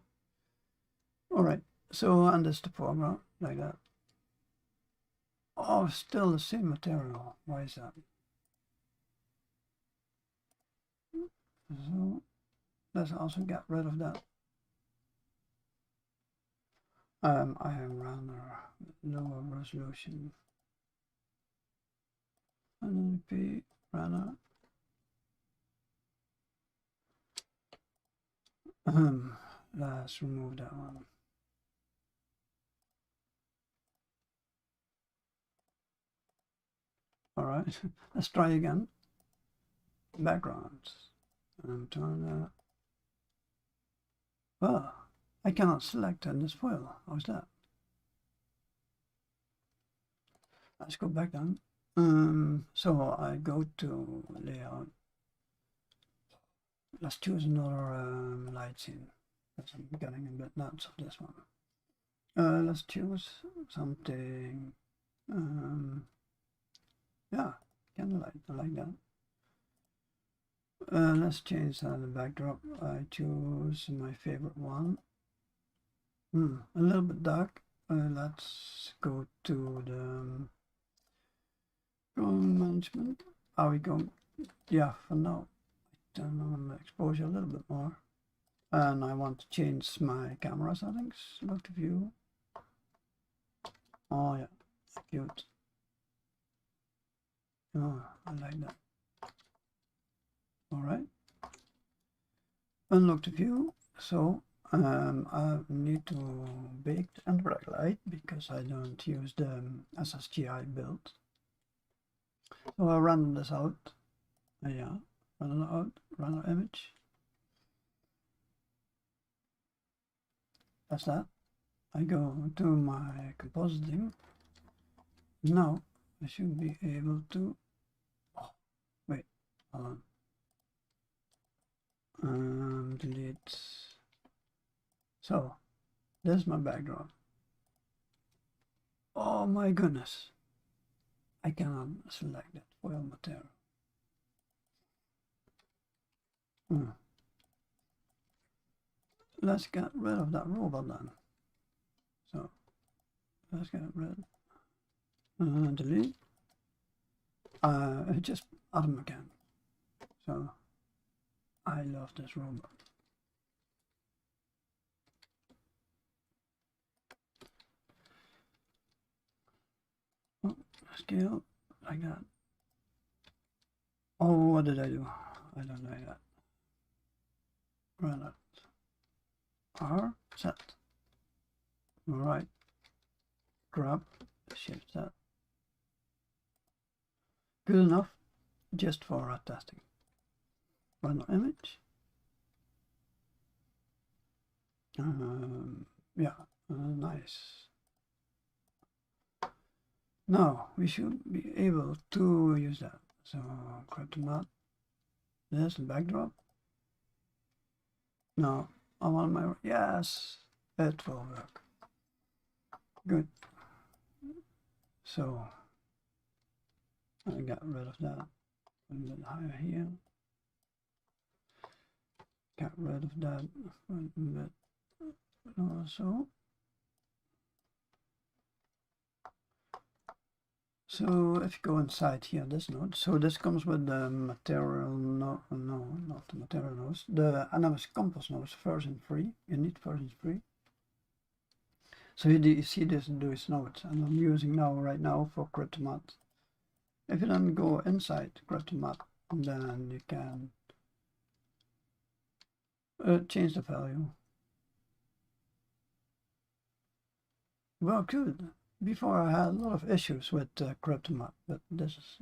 all right. So and that's the foreground, like that. Oh, still the same material. Why is that? So let's also get rid of that. I have rather lower resolution. And then P rather. Let's remove that one. All right, let's try again. Backgrounds and turn that. Well, I cannot select in this file. How's that? Let's go back down. So I go to layout. Let's choose another light scene, because I'm getting a bit nuts of this one. Let's choose something. Yeah, Candlelight. I like that. Let's change the backdrop. I choose my favorite one. A little bit dark. Let's go to the Scrolling management. Are we going? Yeah, for now. Turn on the exposure a little bit more. And I want to change my camera settings. Look to view. Oh yeah, cute. Oh, I like that. Alright. Unlock the view. So I need to bake the Indirect Light because I don't use the SSGI build. So I run this out. Yeah, run it out, run an image. That's that. I go to my compositing. Now I should be able to. Oh, wait, hold on. Delete. So there's my background. Oh my goodness. I cannot select that foil material. Let's get rid of that robot then. So let's get rid. Delete. Just add them again. So I love this robot. Oh, scale like that. Oh, what did I do? I don't know that. Run it. R set. Alright. Grab. Shift set. Good enough just for testing. Run an image. Yeah, nice. Now we should be able to use that. So grab the map. There's the backdrop. Now I want my, yes, it will work. Good. So I got rid of that. A bit higher here. Got rid of that a bit also. So if you go inside here, this node, so this comes with the material, no, not the material nodes, the Anonymous Compass nodes version 3. You need version 3. So you see these nodes, and I'm using now right now for Cryptomat. If you then go inside Cryptomat, then you can change the value. Well, good. Before I had a lot of issues with Cryptomat, but this is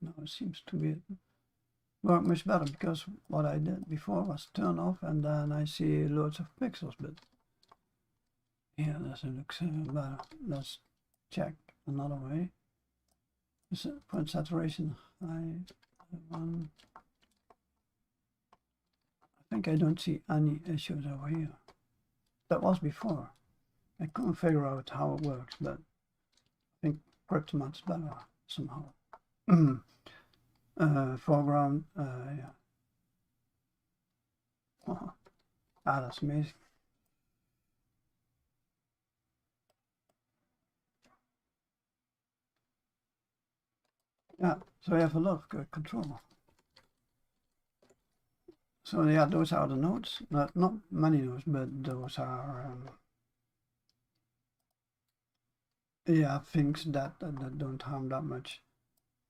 now it seems to be work much better, because what I did before was turn off and then I see loads of pixels. But yeah, this looks better. Let's check another way. Point saturation. I think I don't see any issues over here. That was before. I couldn't figure out how it works, but I think Cryptomat's better somehow. Foreground, yeah. Oh, that's amazing. Yeah, so you have a lot of control. So yeah, those are the nodes. Not many nodes, but those are yeah, things that don't harm that much.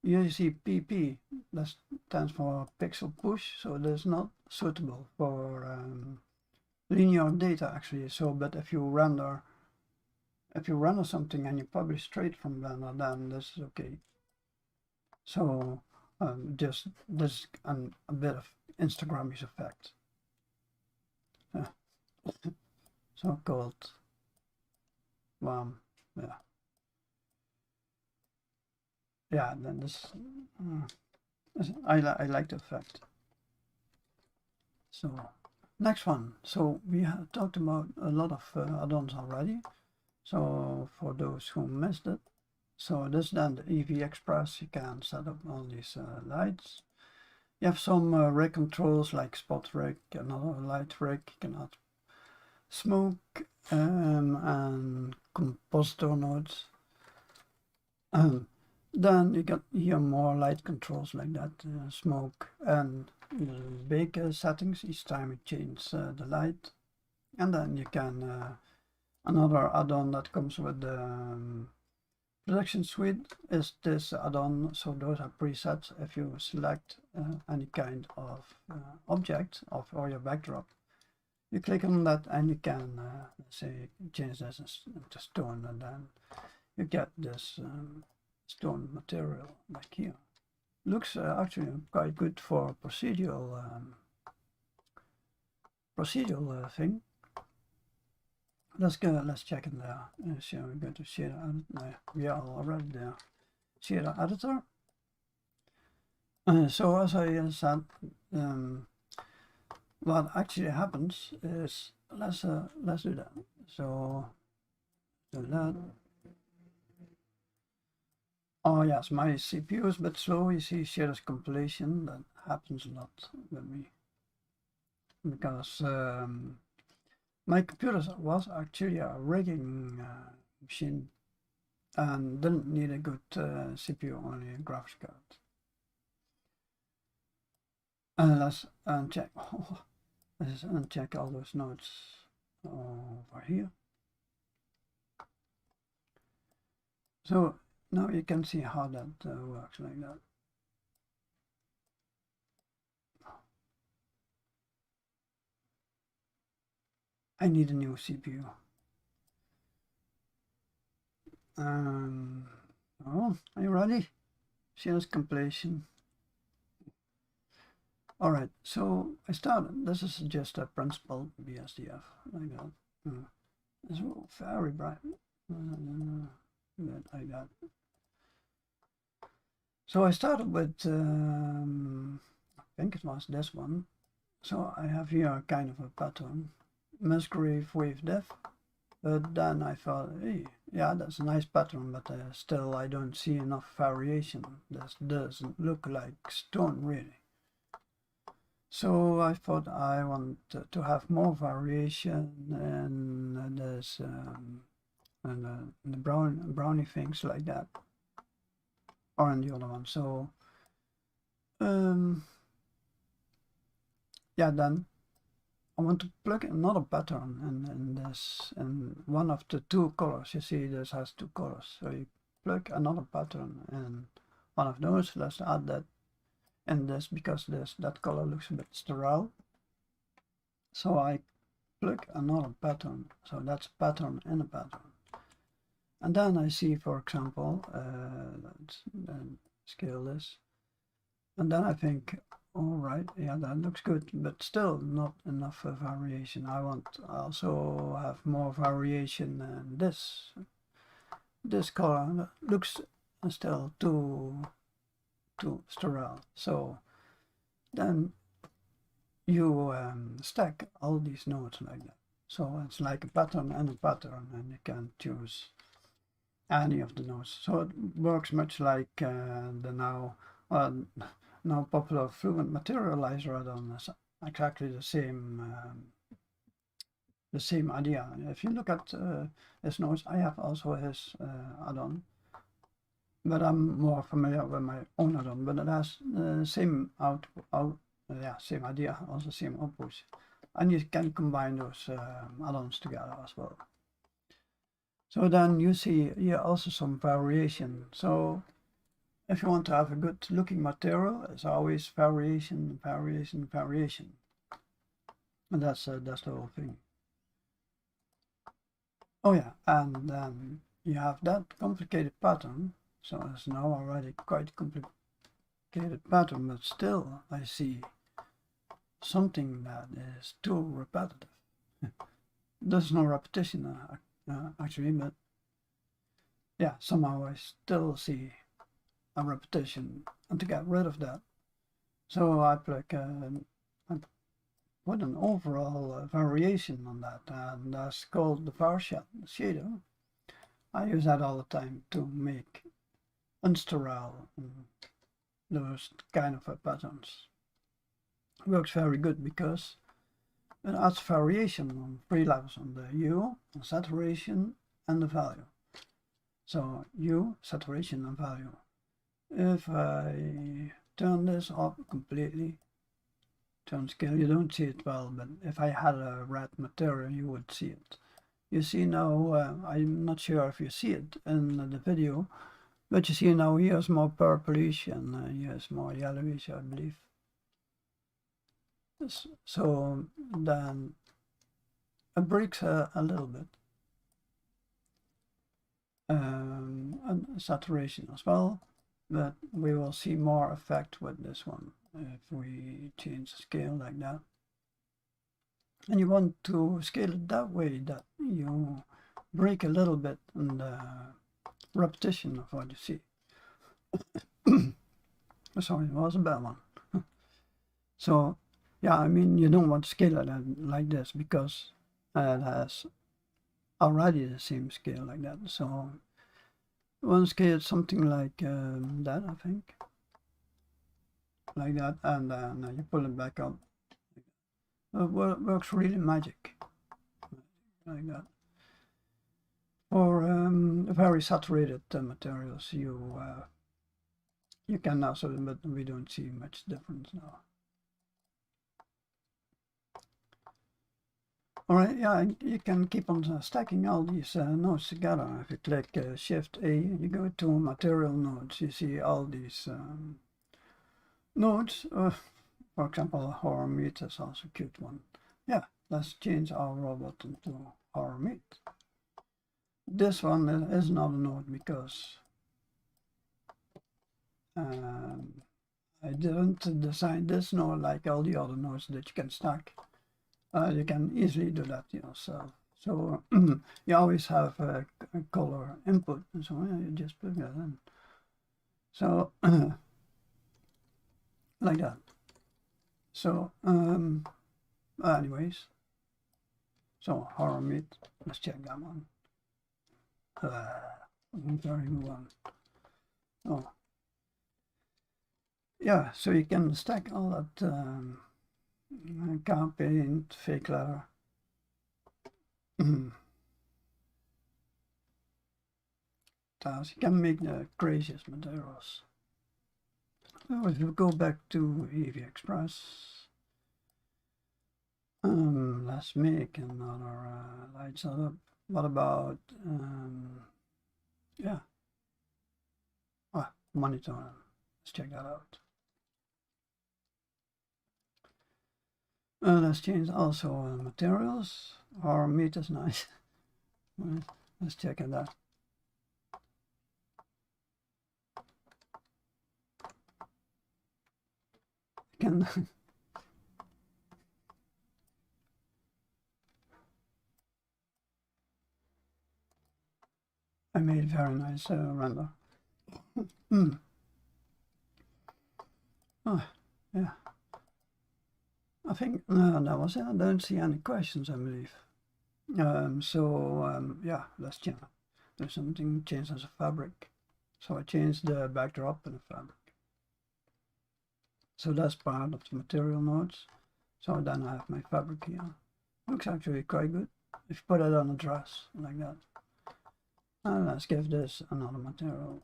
You see PP, that stands for pixel push, so that's not suitable for linear data actually. So, but if you render something and you publish straight from Blender, then this is okay. So just this and a bit of Instagram-ish effect. So called yeah. Yeah, then this I like the effect. So next one. So we have talked about a lot of add-ons already. So for those who missed it, so this then the EEVEE Express. You can set up all these lights. You have some rig controls like spot rig, another light rig. You can add smoke and compositor nodes. Then you got here more light controls like that, smoke and big settings each time you change the light. And then you can, another add-on that comes with the Production Suite is this add-on. So those are presets. If you select any kind of object or your backdrop, you click on that and you can, let's say, change this to stone, and then you get this stone material like here. Looks actually quite good for procedural thing. Let's check in there. So we go to shader editor. We are already there. Shader editor. So as I said, what actually happens is let's do that. So do that. Oh yes, my CPU is a bit slow. You see shaders compilation. That happens a lot with me because my computer was actually a rigging machine and didn't need a good CPU, only a graphics card. And let's uncheck. Let's uncheck all those nodes over here. So now you can see how that works like that. I need a new CPU. Oh, are you ready? Shaders compilation. All right, so I started. This is just a principal BSDF like that. It's very bright. Like that. So I started with, I think it was this one. So I have here kind of a pattern, Musgrave wave diff. But then I thought, hey, yeah, that's a nice pattern, but still I don't see enough variation. This doesn't look like stone really. So I thought I want to have more variation in this and the brownie things like that, or in the other one. So yeah, then I want to plug another pattern in this, in one of the two colors. You see this has two colors, so you plug another pattern in one of those. Let's add that in this because that color looks a bit sterile. So I plug another pattern, so that's pattern in a pattern. And then I see, for example, let's scale this, and then I think, all right, yeah, that looks good, but still not enough variation. I want also have more variation in this color. Looks still too sterile. So then you stack all these nodes like that. So it's like a pattern and a pattern, and you can choose any of the nodes. So it works much like the now popular Fluent materializer add-on. Is exactly the same idea. If you look at his nodes, I have also his add-on, but I'm more familiar with my own add-on. But it has the same same idea, also same output, and you can combine those add-ons together as well. So then you see here also some variation. So if you want to have a good looking material, it's always variation, variation, variation. And that's the whole thing. Oh yeah, and then you have that complicated pattern. So it's now already quite complicated pattern, but still I see something that is too repetitive. There's no repetition actually, but yeah, somehow I still see a repetition, and to get rid of that, so I put an overall variation on that, and that's called the var shader. I use that all the time to make unsterile those kind of patterns. It works very good because it adds variation on 3 levels, on the hue, on saturation, and the value. So hue, saturation, and value. If I turn this off completely, turn scale, you don't see it well, but if I had a red material, you would see it. You see now, I'm not sure if you see it in the video, but you see now here's more purplish and here's more yellowish, I believe. So then it breaks a little bit. And saturation as well, but we will see more effect with this one if we change the scale like that. And you want to scale it that way that you break a little bit in the repetition of what you see. Sorry, it was a bad one. So yeah, I mean, you don't want to scale it like this because it has already the same scale like that. So one scale something like that, I think, like that, and then you pull it back up. It works really magic, like that. For very saturated materials, you can also, but we don't see much difference now. Alright, yeah, you can keep on stacking all these nodes together. If you click Shift A, you go to Material Nodes, you see all these nodes. For example, horror meat is also a cute one. Yeah, let's change our robot into horror meat. This one is not a node because I didn't design this node like all the other nodes that you can stack. You can easily do that yourself. So you always have a color input, and so you just put that in. So like that. So anyways, so horror meat. Let's check that one. Very good one. Oh, yeah. So you can stack all that. Car paint, fake leather. You can make the craziest materials. So if you go back to EEVEE Express, let's make another light setup. What about yeah, monitor? Let's check that out. Let's change also materials. Our meat is nice. Let's check it out. Can I made very nice render. Oh, yeah. I think that was it. I don't see any questions, I believe. Yeah, let's change. There's something changed as a fabric. So I changed the backdrop in the fabric. So that's part of the material nodes. So then I have my fabric here. Looks actually quite good. If you put it on a dress like that. And let's give this another material.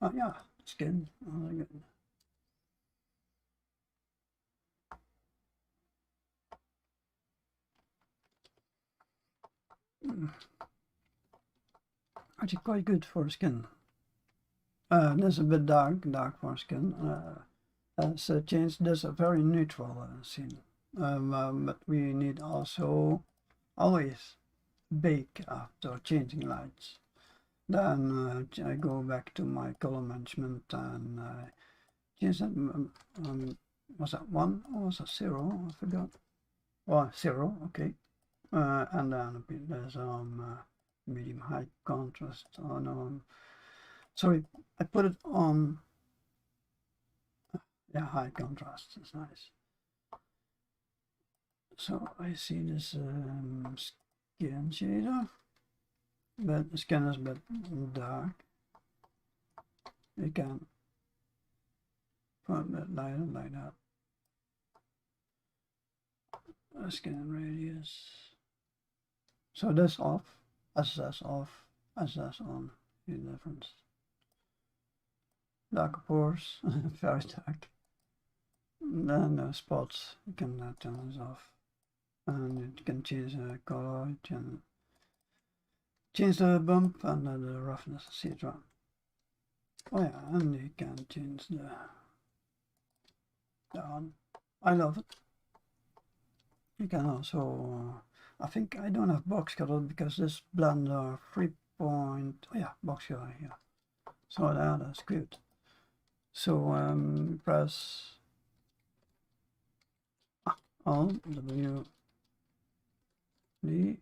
Oh yeah, skin. Really good. Actually quite good for skin. This is a bit dark for skin. Let's change this a very neutral scene. But we need also always bake after changing lights. Then I go back to my color management and change that. Was that 1 or was that 0? I forgot. Oh, 0, okay. And then there's medium high contrast. Oh no, sorry, I put it on. Yeah, high contrast is nice. So I see this skin shader, but the skin is a bit dark. You can put a bit lighter like that. Skin radius. So this off, SS off, SS on. See the difference. darker pores, very dark. And then spots, you can turn this off. And you can change the color, you can change the bump and the roughness, see it around. Oh yeah, and you can change the on. I love it. You can also, I think I don't have box color because this blender 3 point, oh yeah, box color here. So that's good. So press Alt W D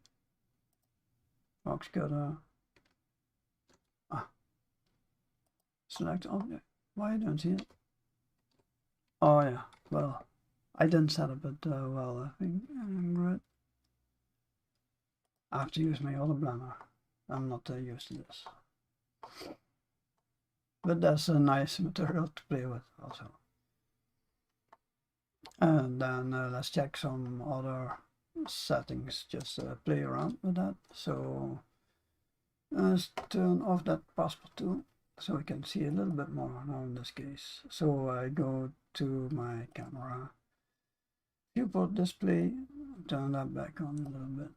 box color. Select object. Why I don't see it? Oh yeah, well, I didn't set up it well, I think. Right. I have to use my other blender. I'm not used to this. But that's a nice material to play with also. And then let's check some other settings, just play around with that. So let's turn off that passport tool so we can see a little bit more now in this case. So I go to my camera, viewport display, turn that back on a little bit.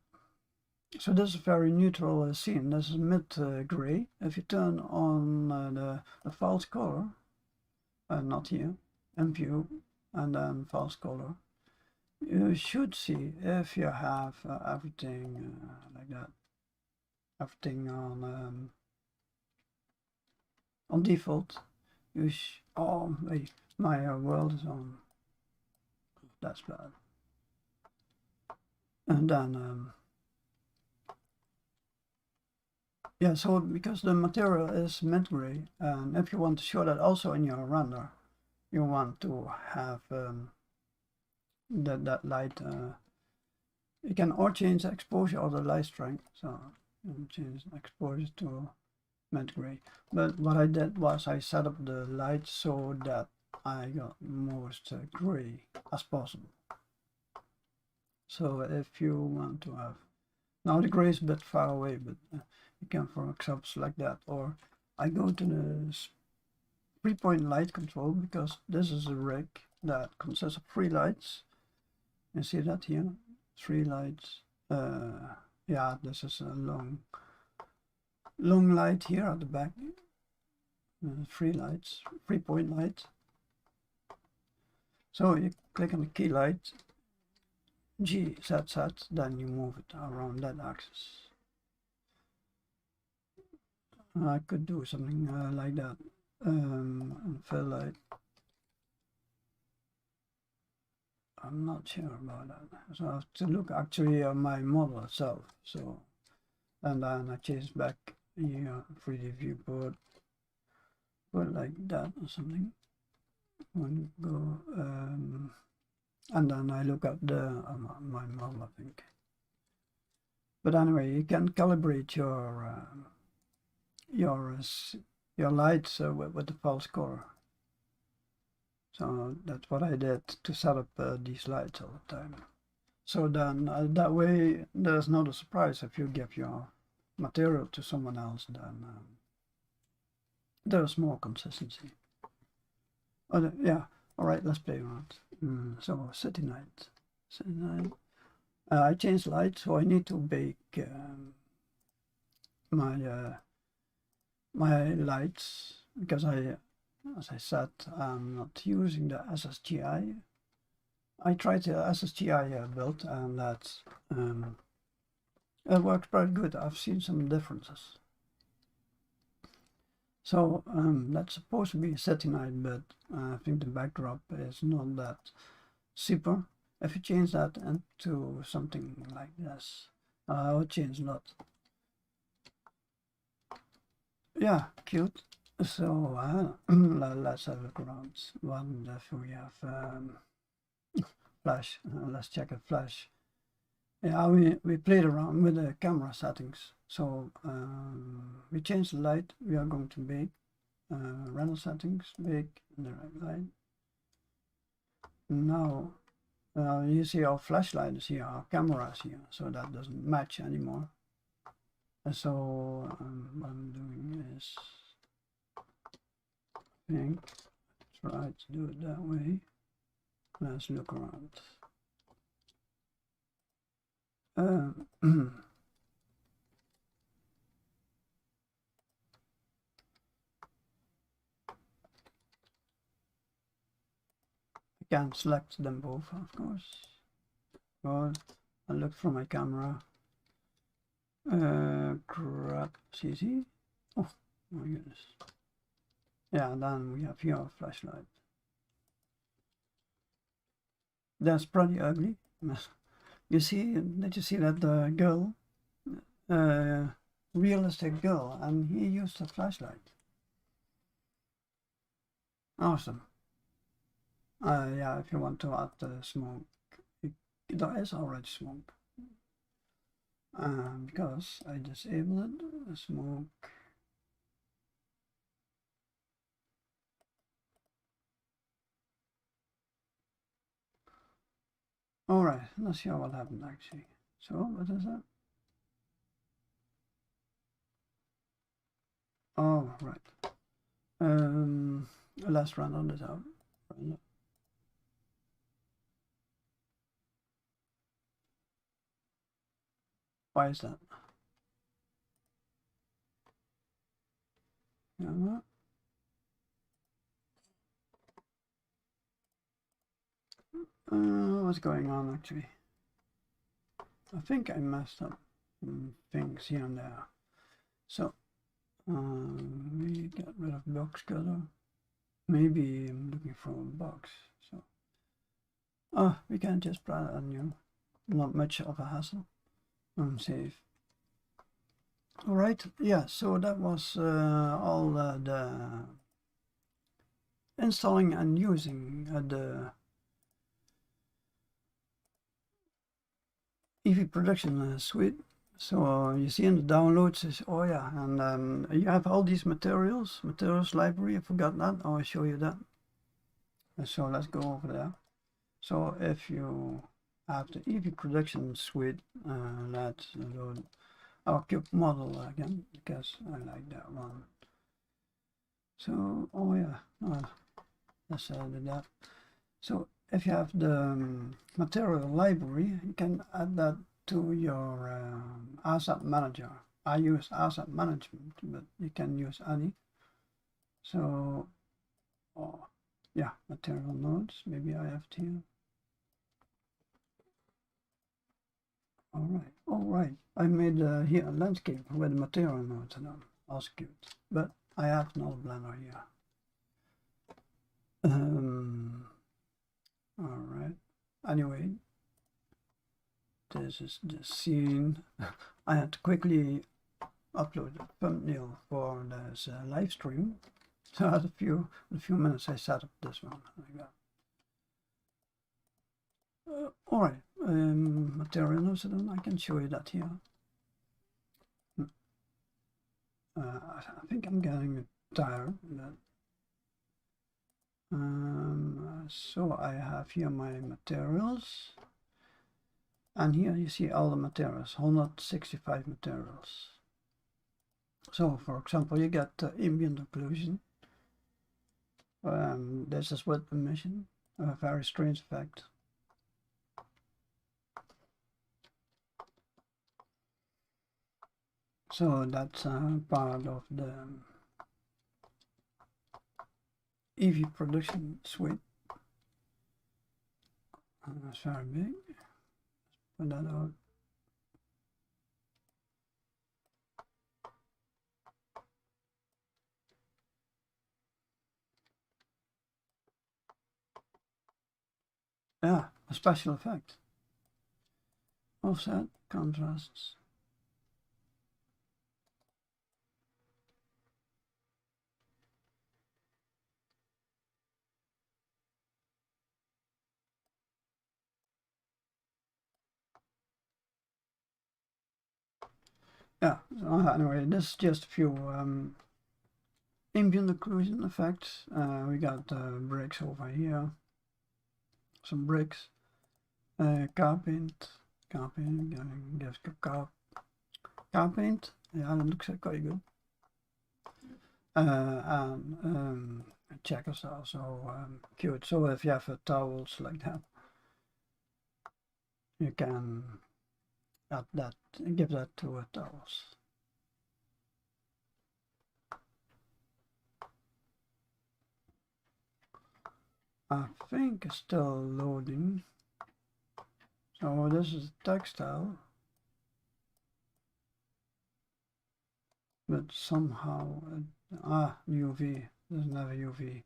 So this is a very neutral scene. This is mid-gray. If you turn on the false color, not here, in view, and then false color, you should see, if you have everything like that, everything on default, oh wait, my world is on, that's bad. And then yeah, so because the material is mid-gray, and if you want to show that also in your render, you want to have that light. You can or change the exposure or the light strength. So you can change exposure to mid-gray. But what I did was I set up the light so that I got most gray as possible. So if you want to have, now the gray is a bit far away, but you can, for example, select that. Or I go to the 3-point light control because this is a rig that consists of 3 lights. You see that here, 3 lights. Yeah, this is a long light here at the back. 3 lights, 3-point light. So you click on the key light, G set, then you move it around that axis. I could do something like that. And fill light. I'm not sure about that. So I have to look actually at my model itself. So, and then I change back here, 3D viewport, put like that or something. One go, and then I look at the my model, I think. But anyway, you can calibrate your lights with the false color. So that's what I did to set up these lights all the time. So then that way there's not a surprise if you give your material to someone else, then there's more consistency. Yeah, all right, let's play around. So city night. I changed light, so I need to bake my lights because as I said, I'm not using the SSGI. I tried the SSGI build, and that it works pretty good. I've seen some differences. So that's supposed to be a city night, but I think the backdrop is not that super. If you change that into something like this, I would change a lot. Yeah, cute. So let's have a look around. One if we have flash. Let's check a flash. Yeah, we played around with the camera settings. So we changed the light. We are going to bake render settings, bake indirect light. Now you see our flashlight is here, our camera is here, so that doesn't match anymore. And so what I'm doing is think. Try to do it that way. Let's look around. I can select them both, of course. But I look from my camera. Grab CC. Oh my goodness. Yeah, and then we have here a flashlight. That's pretty ugly. You see, did you see that the girl, realistic girl, and he used a flashlight. Awesome. Yeah, if you want to add the smoke, there is already smoke. Because I disabled the smoke. Alright, let's see what happened actually. So, what is that? Oh, right. Let's run this out. Why is that? Yeah. What's going on actually? I think I messed up things here and there. So we get rid of box cutter. Maybe I'm looking for a box. So we can just brand a new. Not much of a hassle. Save. All right. Yeah. So that was all the installing and using the EEVEE Production Suite. So you see in the downloads is, oh yeah, and you have all these materials library. I forgot that. I'll show you that. So let's go over there. So if you have the EEVEE Production Suite, let's load our cube model again because I like that one. So oh yeah, let's do that. So if you have the material library, you can add that to your asset manager. I use asset management, but you can use any. So, yeah, material nodes. Maybe I have to. All right. I made here a landscape with material nodes and also cute, but I have no blender here. All right. Anyway, this is the scene. I had to quickly upload a thumbnail for this live stream. So in a few minutes I set up this one like that. All right, material nodes, then I can show you that here. I think I'm getting tired. So I have here my materials, and here you see all the materials, 165 materials. So for example, you get ambient occlusion. This is with emission, a very strange effect. So that's part of the EEVEE Production Suite. That's very big. Put that out. Yeah, a special effect. Offset, contrasts. Yeah, so anyway, this is just a few ambient occlusion effects. We got bricks over here, some bricks, car paint, gives car paint. Yeah, that looks quite good. And checkers are also cute. So if you have towels like that, you can add that, give that to towels. I think it's still loading. So this is textile, but somehow UV doesn't have a UV.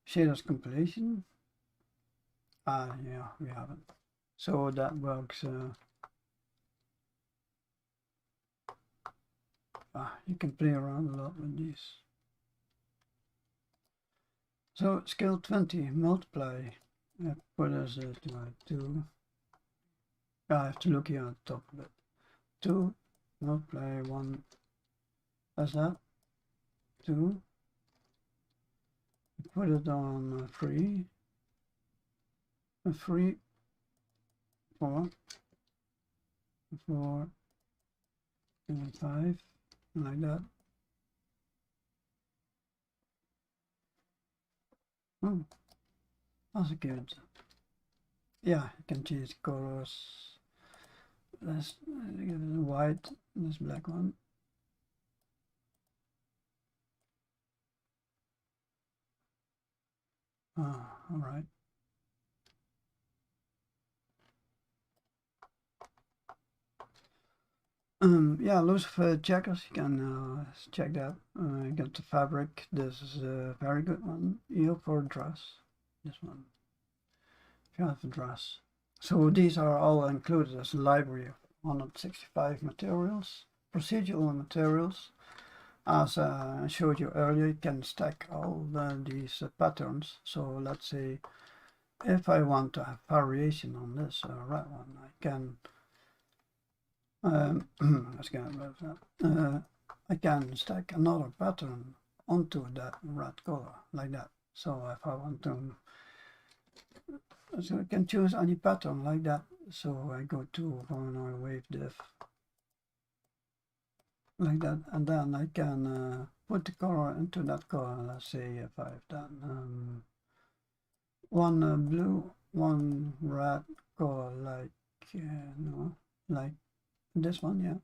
Shaders compilation. Yeah, we haven't. So that works. You can play around a lot with these. So scale 20, multiply. What is it? 2. I have to look here on top of it. 2 multiply 1. That's that. 2. Put it on 3. 3. 4. 4. And 5. Like that. Oh, that's good. Yeah, you can change colors. Let's give it a white, this black one. All right. Yeah, loads of checkers. You can check that. Get the fabric. This is a very good one. Here for a dress. This one. If you have a dress. So these are all included as a library of 165 materials. Procedural materials. As I showed you earlier, you can stack all these patterns. So let's say if I want to have variation on this red one, I can let's get rid of that. I can stack another pattern onto that red color like that. So if I want to, so I can choose any pattern like that. So I go to Voronoi Wave Diff like that, and then I can put the color into that color. Let's say if I've done one blue, one red color, like no, like this one, yeah.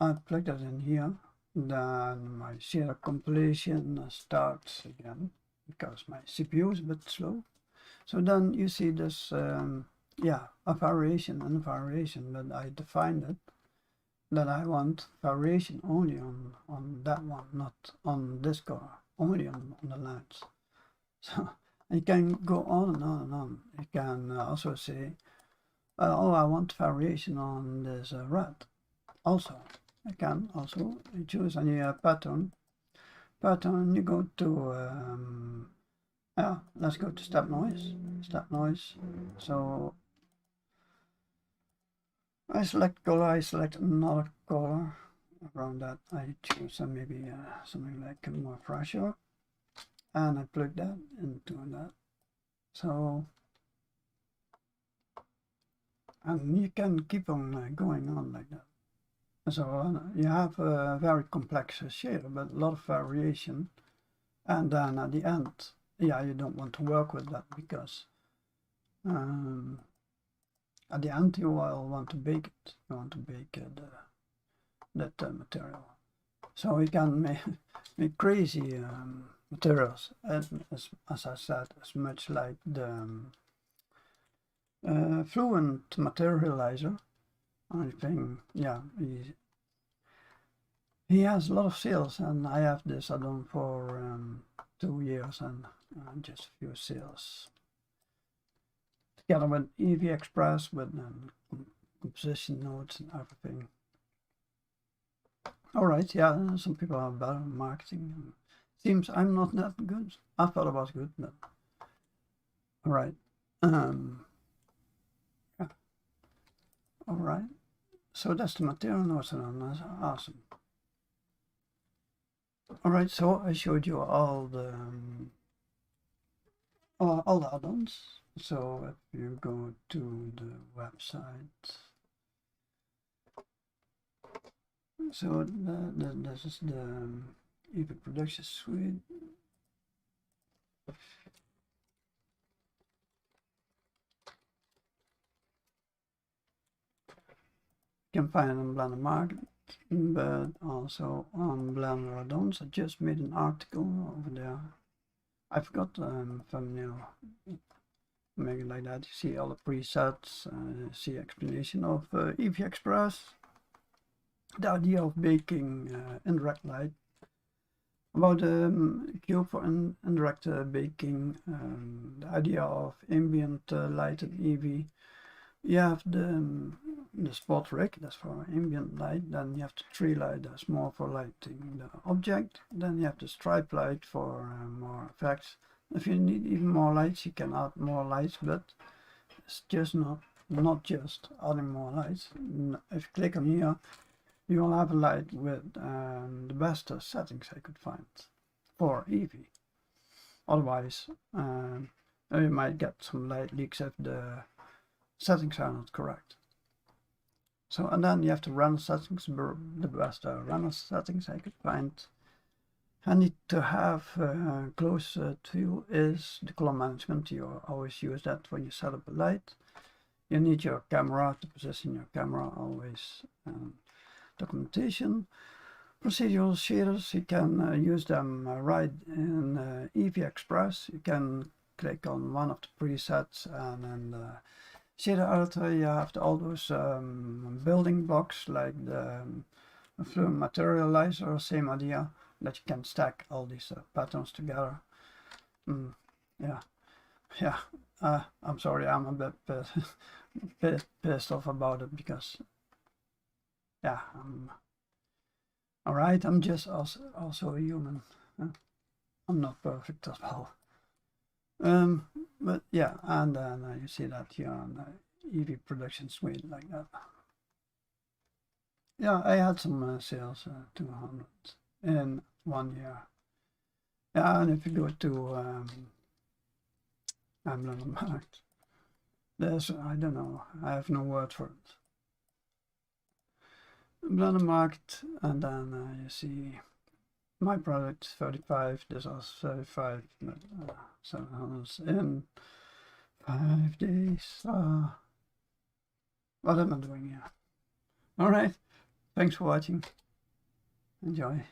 I plug that in here. Then my shader compilation starts again because my CPU is a bit slow. So then you see this, yeah, a variation and a variation, but I defined it that I want variation only on that one, not on this color, only on the lines. So you can go on and on and on. You can also say, oh, I want variation on this red. Also, I can also choose any pattern. You go to, yeah, let's go to step noise. So I select color, I select another color. Around that I choose maybe something like more fresher, and I plug that into that. So, and you can keep on going on like that. So you have a very complex shader, but a lot of variation. And then at the end, yeah, you don't want to work with that because at the end you will want to bake it. You want to bake that material. So you can make crazy materials. As I said, it's much like the Fluent materializer. I think, yeah, he has a lot of sales, and I have this add-on for 2 years and just a few sales. Together with EEVEE Express, with composition nodes and everything. Alright, yeah, some people are better at marketing. Seems I'm not that good. I thought I was good, but alright. Yeah. Alright. So that's the material nodes, and that's awesome. Alright, so I showed you all the add-ons. So if you go to the website, So this is the EEVEE Production Suite. You can find it on Blender Market, but also on Blender Add-ons. I just made an article over there. I forgot thumbnail. Make it like that. You see all the presets, see explanation of EEVEE Express, the idea of baking indirect light, about the cube for indirect baking, the idea of ambient light in EEVEE. You have the spot rig, that's for ambient light. Then you have the tree light, that's more for lighting the object. Then you have the stripe light for more effects. If you need even more lights, you can add more lights, but it's just not just adding more lights. If you click on here, you will have a light with the best settings I could find for EEVEE. Otherwise, you might get some light leaks if the settings are not correct. So, and then you have to run settings, the best runner settings I could find. Handy to have close to is the color management. You always use that when you set up a light. You need your camera to position your camera always. Documentation. Procedural shaders, you can use them right in EEVEE Express. You can click on one of the presets, and then shader editor you have all those building blocks like the Fluent materialize, or same idea, that you can stack all these patterns together. Yeah, I'm sorry, I'm a bit pissed off about it, because yeah, alright, I'm just also a human. I'm not perfect as well. But yeah, and then you see that here on the EEVEE Production Suite like that. Yeah, I had some sales, 200 in 1 year. Yeah, and if you go to Ambient Light, there's, I don't know, I have no word for it. Blender Market, and then you see my product 35, this was 35, but 700 in 5 days. What am I doing here? Alright, thanks for watching. Enjoy.